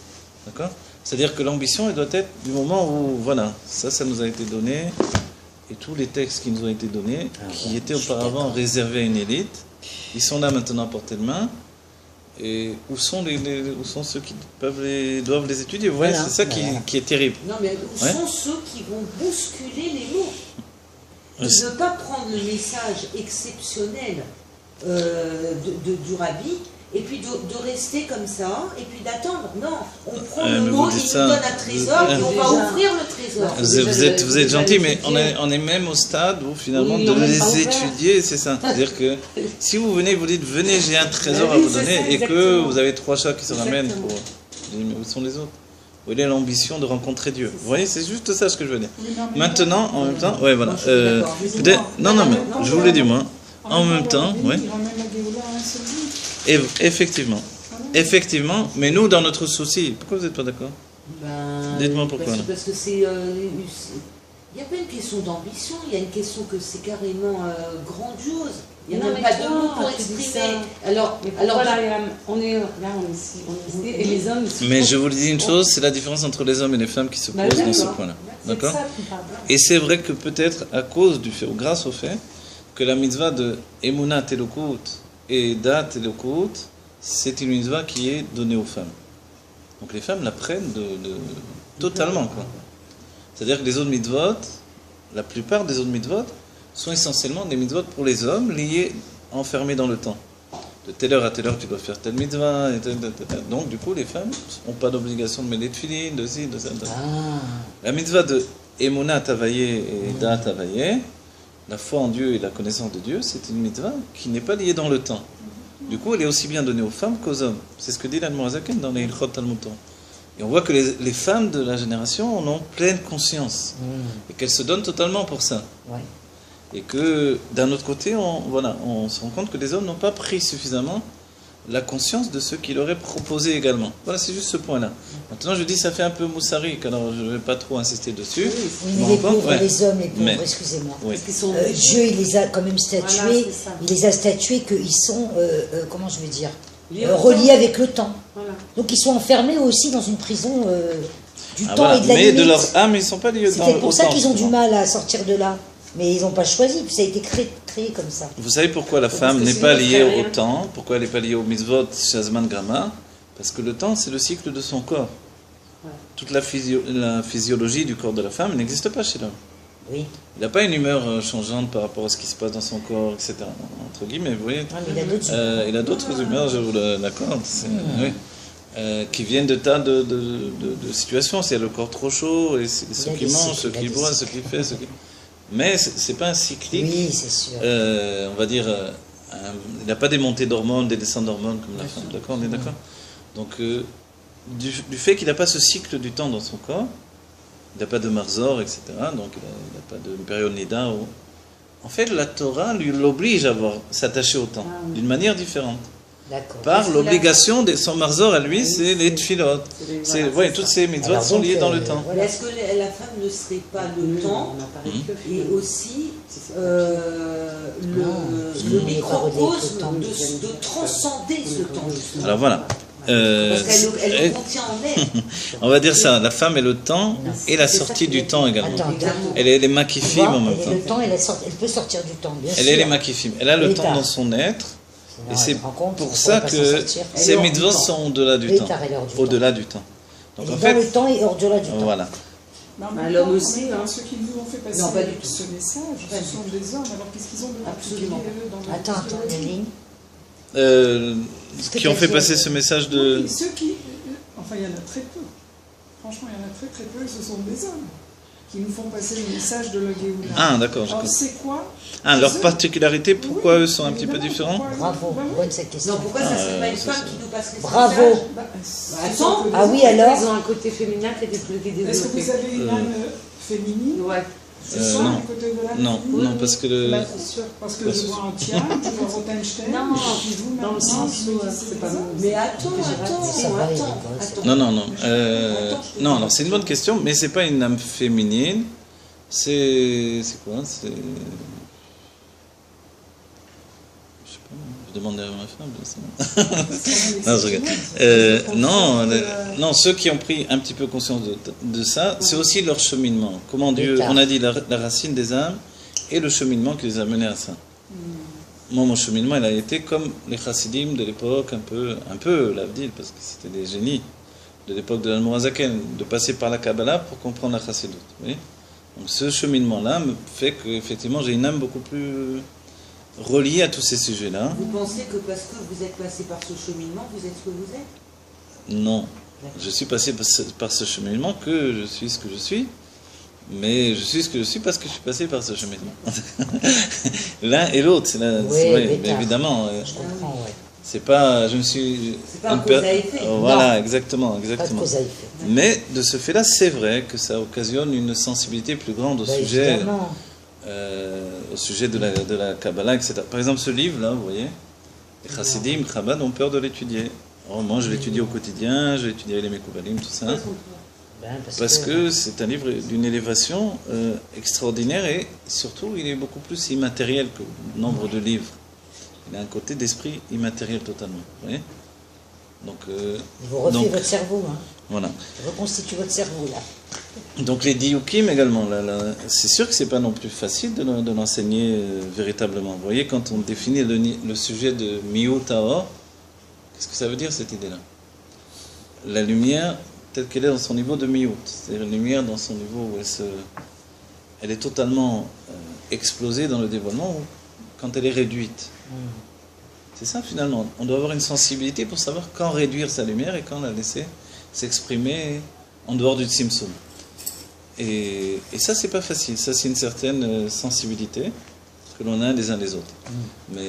D'accord? C'est-à-dire que l'ambition, elle doit être du moment où, voilà, ça nous a été donné. Et tous les textes qui nous ont été donnés, qui étaient auparavant réservés à une élite, ils sont là maintenant à portée de main. Et où sont ceux qui doivent les étudier? Vous voyez, c'est ça qui est terrible. Non, mais où sont ceux qui vont bousculer les mots? Ne pas prendre le message exceptionnel du Rabbi, et puis de rester comme ça, et puis d'attendre. Non, on prend le mot, il nous donne un trésor, et on va ouvrir le trésor. Vous êtes gentil, mais on est même au stade où finalement de les étudier, c'est ça. C'est-à-dire que si vous venez, vous dites, venez, j'ai un trésor à vous donner, et que vous avez 3 chats qui se ramènent pour... Je dis, mais où sont les autres? Où est l'ambition de rencontrer Dieu? Vous voyez, c'est juste ça ce que je veux dire. Maintenant, en même temps, ouais, voilà. Non, mais je vous l'ai dit moi. En même temps, ouais. Effectivement, mais nous, dans notre souci, pourquoi vous n'êtes pas d'accord? Dites-moi pourquoi. Parce que c'est... Il n'y a pas une question d'ambition, il y a une question que c'est carrément grandiose. Il n'y a Non, même mais pas de toi, mots pour tu dis exprimer. ça. Alors, Mais voilà, on est ici, et les hommes... Mais je vous dis une chose, c'est la différence entre les hommes et les femmes qui se Bah, posent dans ce d'accord. point-là. C'est D'accord? ça qui parle. Et c'est vrai que peut-être à cause du fait, ou grâce au fait, que la mitzvah de Emunat Elokut et Dat Elokut, c'est une mitzvah qui est donnée aux femmes. Donc les femmes la prennent totalement, quoi. C'est-à-dire que les autres mitzvot, la plupart des autres mitzvot, sont essentiellement des mitzvot pour les hommes, liés, enfermés dans le temps. De telle heure à telle heure, tu dois faire telle mitzvah, et telle. Donc du coup, les femmes n'ont pas d'obligation de mettre les tefilines, de ci, de ça, de ça. Ah, La mitzvah de Emunat Havayé et Dat Havayé, la foi en Dieu et la connaissance de Dieu, c'est une mitzvah qui n'est pas liée dans le temps. Du coup, elle est aussi bien donnée aux femmes qu'aux hommes. C'est ce que dit l'Admor Hazaken dans les Hilchot Talmud Torah. Et on voit que les femmes de la génération en ont pleine conscience et qu'elles se donnent totalement pour ça. ouais. Et que d'un autre côté, on se rend compte que les hommes n'ont pas pris suffisamment la conscience de ce qu'il aurait proposé également. Voilà, c'est juste ce point-là. Maintenant, je dis ça fait un peu moussarik, alors je ne vais pas trop insister dessus. Oui, Je me mais les rends compte, pauvres, ouais. les hommes, les pauvres, Mais- excusez-moi. Oui. Parce qu'ils sont... Dieu, il les a quand même statués, Voilà, c'est ça. il les a statués qu'ils sont, comment je vais dire, Liés au reliés avec le temps. Voilà. Donc ils sont enfermés aussi dans une prison du Ah, temps voilà. et de la Mais limite. de leur âme, ils ne sont pas liés C'est dans peut-être le pour ça temps, qu'ils ont du souvent. mal à sortir de là. Mais ils n'ont pas choisi, ça a été créé comme ça. Vous savez pourquoi la Parce femme que n'est sinon, pas elle ferait liée au rien. temps? Pourquoi elle n'est pas liée au mitzvot, shazman grama? Parce que le temps, c'est le cycle de son corps. Ouais. Toute la physiologie du corps de la femme n'existe pas chez l'homme. Oui. Il n'a pas une humeur changeante par rapport à ce qui se passe dans son corps, etc. Entre guillemets, vous voyez. Ah, mais il a d'autres Il a d'autres humeurs, je vous l'accorde, oui. Qui viennent de tas de situations. S'il y a le corps trop chaud, et ceux a qui des mangent, cycles, ceux il a qui des boivent, ceux cycles. qui font, Mais c'est pas un cyclique. Oui, c'est sûr. On va dire, il n'a pas des montées d'hormones, des descentes d'hormones comme la femme, d'accord? On est d'accord? Donc, du fait qu'il n'a pas ce cycle du temps dans son corps, il n'a pas de marzor, etc., donc il n'a pas de période nida. En fait, la Torah l'oblige à s'attacher au temps, d'une manière différente. D'accord. Par l'obligation de son marzor à lui, c'est les tfilot. Voilà, Toutes ces mitzvot Alors, sont donc, liées dans le temps. voilà. Est-ce que la femme ne serait pas le temps On n'a parlé que et finalement. aussi Non, parce que le nous, on est pas reliés avec le temps. microcosme de transcender ce temps justement? Alors voilà. Parce qu'elle le contient en elle. On va dire ça, la femme est le temps et la sortie du temps également. Attends, Elle est les tu makifim vois, en même elle est temps. le temps, elle peut sortir du temps, bien Elle sûr. est les makifim. Elle a le Et temps tard. dans son être. Sinon, Et elle c'est se rend compte pour qu'on ça pourrait pas que s'en sortir. ces Elle est hors mitzvot du temps. sont au-delà du Et temps. tard, elle est hors du Au-delà du temps. Elle Donc est en dans le fait, temps et hors-delà du temps. voilà. Mais en Bah, même l'homme temps, aussi, hein. ceux qui nous ont fait passer Non, pas du tout. ce message, Pas ce du sont des hommes. Alors qu'est-ce qu'ils ont de Absolument. particulier, eux, dans leur Attends, physiologie? Néline. Qui ont fait passer ce message de... Oui, ceux qui... Enfin, il y en a très peu. Franchement, il y en a très très peu, et ce sont des hommes qui nous font passer le message de la Géoula. Ah, d'accord. Alors, c'est quoi? Ah, leur Eux- particularité, pourquoi Oui, eux sont un petit peu évidemment, différents? pourquoi eux- Bravo, bah oui. bonne cette question. Non, pourquoi ça serait pas une c'est femme ça. qui nous passerait ce Bravo. message? Bah, attends. Ah oui, alors Ils ont un côté féminin qui est plus développé. Est-ce que vous avez une âme féminine? Ouais. C'est ça, non. du côté de l'âme Non, féminine? non, parce que le... Bah, c'est sûr. Parce que je vois un tien, je vois Rothenstein, Non, puis vous, dans le maintenant, sens vous où me dites c'est pas des bon. hommes. Mais attends, Ça va, il est attends. rigolo, Non, non, non. Non, alors c'est une bonne question, mais c'est pas une âme féminine. C'est quoi? C'est... Je sais pas, je demande à ma femme, je sais pas. Non, je regarde. Non, ceux qui ont pris un petit peu conscience de ça, c'est aussi leur cheminement. Comment Dieu, on a dit la racine des âmes et le cheminement qui les a menés à ça. Moi, mon cheminement, il a été comme les chassidim de l'époque, un peu l'Avdil, parce que c'était des génies de l'époque de l'Admor Hazaken, de passer par la Kabbalah pour comprendre la chassidoute. Vous voyez? Donc ce cheminement-là me fait qu'effectivement j'ai une âme beaucoup plus reliée à tous ces sujets-là. Vous pensez que parce que vous êtes passé par ce cheminement, vous êtes ce que vous êtes? Non, je suis passé par ce cheminement que je suis ce que je suis, mais je suis ce que je suis parce que je suis passé par ce cheminement. L'un et l'autre, c'est Oui, mais évidemment. Je comprends, ouais. C'est pas, je me suis. C'est pas un cause à effet. Voilà, exactement, Pas de exactement. cause à effet. Mais de ce fait-là, c'est vrai que ça occasionne une sensibilité plus grande au Bah, sujet. évidemment. Au sujet de la Kabbalah, etc. Par exemple, ce livre-là, vous voyez, les Chassidim, Chabad ont peur de l'étudier. Alors, moi, je l'étudie au quotidien, je l'étudie avec les Mekoubalim, tout ça, Ben, parce que c'est un livre d'une élévation extraordinaire et surtout, il est beaucoup plus immatériel que le nombre de livres. Il a un côté d'esprit immatériel totalement. Vous voyez? Donc, Il vous refait votre cerveau. Hein. Voilà. Il reconstitue votre cerveau, là. Donc les diukim également, c'est sûr que c'est pas non plus facile de l'enseigner véritablement. Vous voyez, quand on définit le sujet de Miut Taor, qu'est-ce que ça veut dire cette idée-là? La lumière telle qu'elle est dans son niveau de Miut, c'est-à-dire la lumière dans son niveau où elle est totalement explosée dans le dévoilement, ou quand elle est réduite. C'est ça finalement, on doit avoir une sensibilité pour savoir quand réduire sa lumière et quand la laisser s'exprimer en dehors du Tzimtzum. Et ça, c'est pas facile. Ça, c'est une certaine sensibilité que l'on a les uns les autres. Mais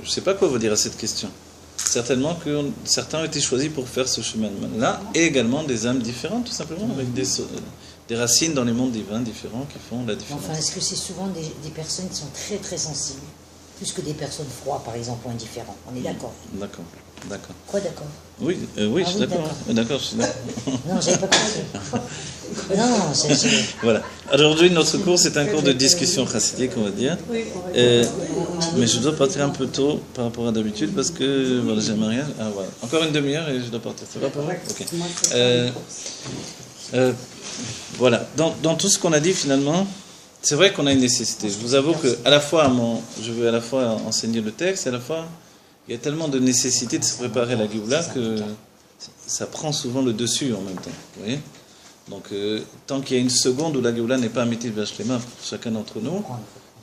je sais pas quoi vous dire à cette question. Certainement que certains ont été choisis pour faire ce chemin-là, et également des âmes différentes, tout simplement, avec des racines dans les mondes divins différents qui font la différence. Enfin, est-ce que c'est souvent des personnes qui sont très très sensibles, plus que des personnes froides, par exemple, ou indifférentes? On est d'accord? D'accord. D'accord. Quoi, d'accord? Oui, je suis d'accord. D'accord, je suis d'accord. Non, j'avais pas compris. Non, c'est... Voilà. Aujourd'hui, notre cours, c'est un cours de discussion chassidique, on va dire. Mais je dois partir un peu tôt par rapport à d'habitude parce que voilà, j'ai un mariage. Ah, voilà. Encore une demi-heure et je dois partir. Ça va pour vous? Ok. Voilà. Dans tout ce qu'on a dit, finalement, c'est vrai qu'on a une nécessité. Je vous avoue que à la fois, je veux à la fois enseigner le texte, et à la fois, il y a tellement de nécessité de se préparer à la Géoula que ça prend souvent le dessus en même temps. Vous voyez? Donc, tant qu'il y a une seconde où la Géoula n'est pas Amitit Vachlema pour chacun d'entre nous,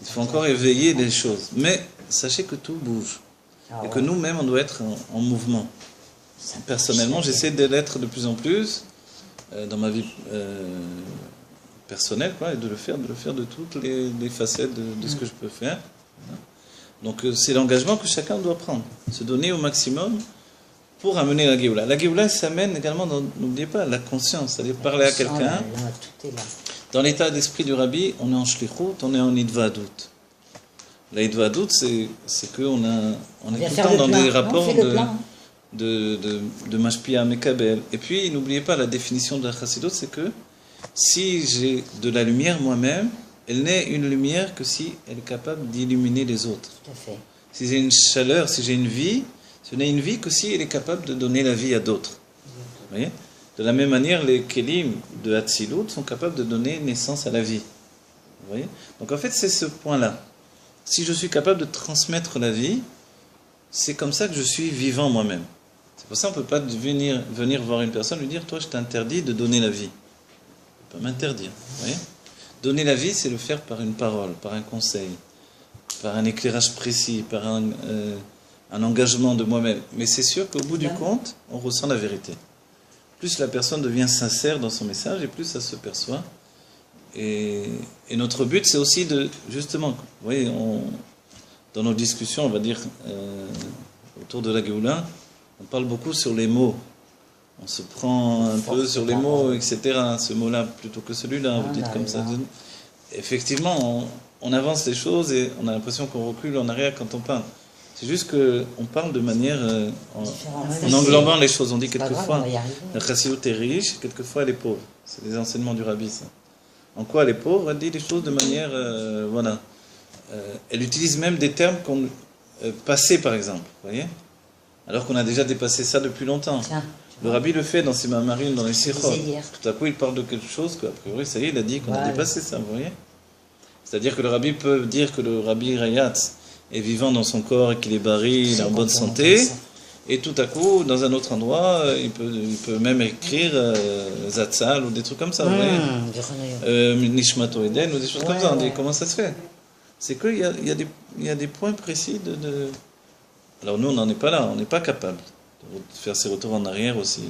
il faut encore éveiller les choses. Mais sachez que tout bouge. Et que nous-mêmes, on doit être en mouvement. Personnellement, j'essaie de l'être de plus en plus dans ma vie personnelle, quoi, et de le faire de toutes les facettes de ce que je peux faire. Donc c'est l'engagement que chacun doit prendre, se donner au maximum pour amener la Géoula. La Géoula s'amène également, n'oubliez pas, la conscience, c'est-à-dire parler à quelqu'un. Dans l'état d'esprit du Rabbi, on est en shlichut, on est en idvadut. La idvadut, c'est qu'on on est tout le temps dans des rapports de mashpia mekabel. Et puis, n'oubliez pas, la définition de la chassidut, c'est que si j'ai de la lumière moi-même, elle n'est une lumière que si elle est capable d'illuminer les autres. Tout à fait. Si j'ai une chaleur, si j'ai une vie, ce n'est une vie que si elle est capable de donner la vie à d'autres. Vous voyez? De la même manière, les kelim de Hatzilut sont capables de donner naissance à la vie. Vous voyez? Donc en fait, c'est ce point-là. Si je suis capable de transmettre la vie, c'est comme ça que je suis vivant moi-même. C'est pour ça qu'on ne peut pas venir voir une personne et lui dire « Toi, je t'interdis de donner la vie. » On ne peut pas m'interdire. Vous voyez? Donner la vie, c'est le faire par une parole, par un conseil, par un éclairage précis, par un engagement de moi-même. Mais c'est sûr qu'au bout du compte, on ressent la vérité. Plus la personne devient sincère dans son message, et plus ça se perçoit. Et notre but, c'est aussi de, justement, vous voyez, dans nos discussions, on va dire, autour de la Géoula, on parle beaucoup sur les mots. On se prend un peu sur les mots, etc. Ce mot-là plutôt que celui-là, vous dites comme ça. Effectivement, on avance les choses et on a l'impression qu'on recule en arrière quand on parle. C'est juste qu'on parle de manière, en englobant les choses. On dit quelquefois, la chassidut est riche, quelquefois elle est pauvre. C'est les enseignements du Rabbi, ça. En quoi elle est pauvre? Elle dit les choses de manière, voilà. Elle utilise même des termes comme passé, par exemple, vous voyez? Alors qu'on a déjà dépassé ça depuis longtemps. Le Rabbi le fait dans ses mamarim, dans les sikhot. Tout à coup, il parle de quelque chose qu'a priori, ça y est, il a dit qu'on a dépassé ça, vous voyez? C'est-à-dire que le Rabbi peut dire que le Rabbi Rayatz est vivant dans son corps et qu'il est barri, il est en bonne santé. Et tout à coup, dans un autre endroit, il peut même écrire Zatzal ou des trucs comme ça, vous voyez? Nishmato Eden ou des choses comme ça. On dit, comment ça se fait? C'est qu'il y a des points précis de... Alors nous, on n'en est pas là, on n'est pas capable de faire ces retours en arrière aussi,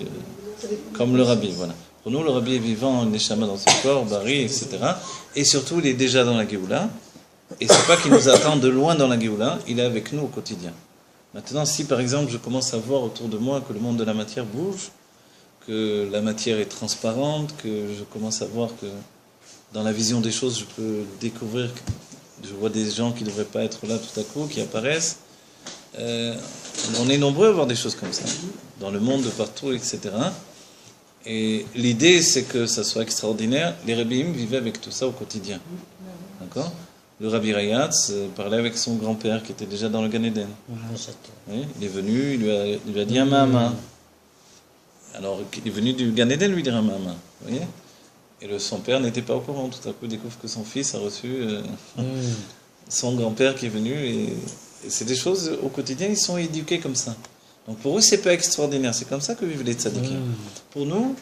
comme le Rabbi, voilà. Pour nous, le Rabbi est vivant, il est neshama dans son corps, bari, etc. Et surtout, il est déjà dans la Géoula. Et c'est pas qu'il nous attend de loin dans la Géoula, il est avec nous au quotidien. Maintenant, si par exemple, je commence à voir autour de moi que le monde de la matière bouge, que la matière est transparente, que je commence à voir que dans la vision des choses, je peux découvrir, je vois des gens qui ne devraient pas être là tout à coup, qui apparaissent. On est nombreux à voir des choses comme ça, dans le monde de partout, etc. Et l'idée, c'est que ça soit extraordinaire. Les Rebbeim vivaient avec tout ça au quotidien. D'accord ? Le Rabbi Rayatz parlait avec son grand-père qui était déjà dans le Gan Eden. Oui, il est venu, il lui a dit un Mahama. Alors, il est venu du Gan Eden lui dire un Mahama. Vous voyez? Et son père n'était pas au courant. Tout à coup, il découvre que son fils a reçu son grand-père qui est venu. Et c'est des choses, au quotidien, ils sont éduqués comme ça. Donc pour eux, c'est pas extraordinaire. C'est comme ça que vivent les tzadikim. Pour nous,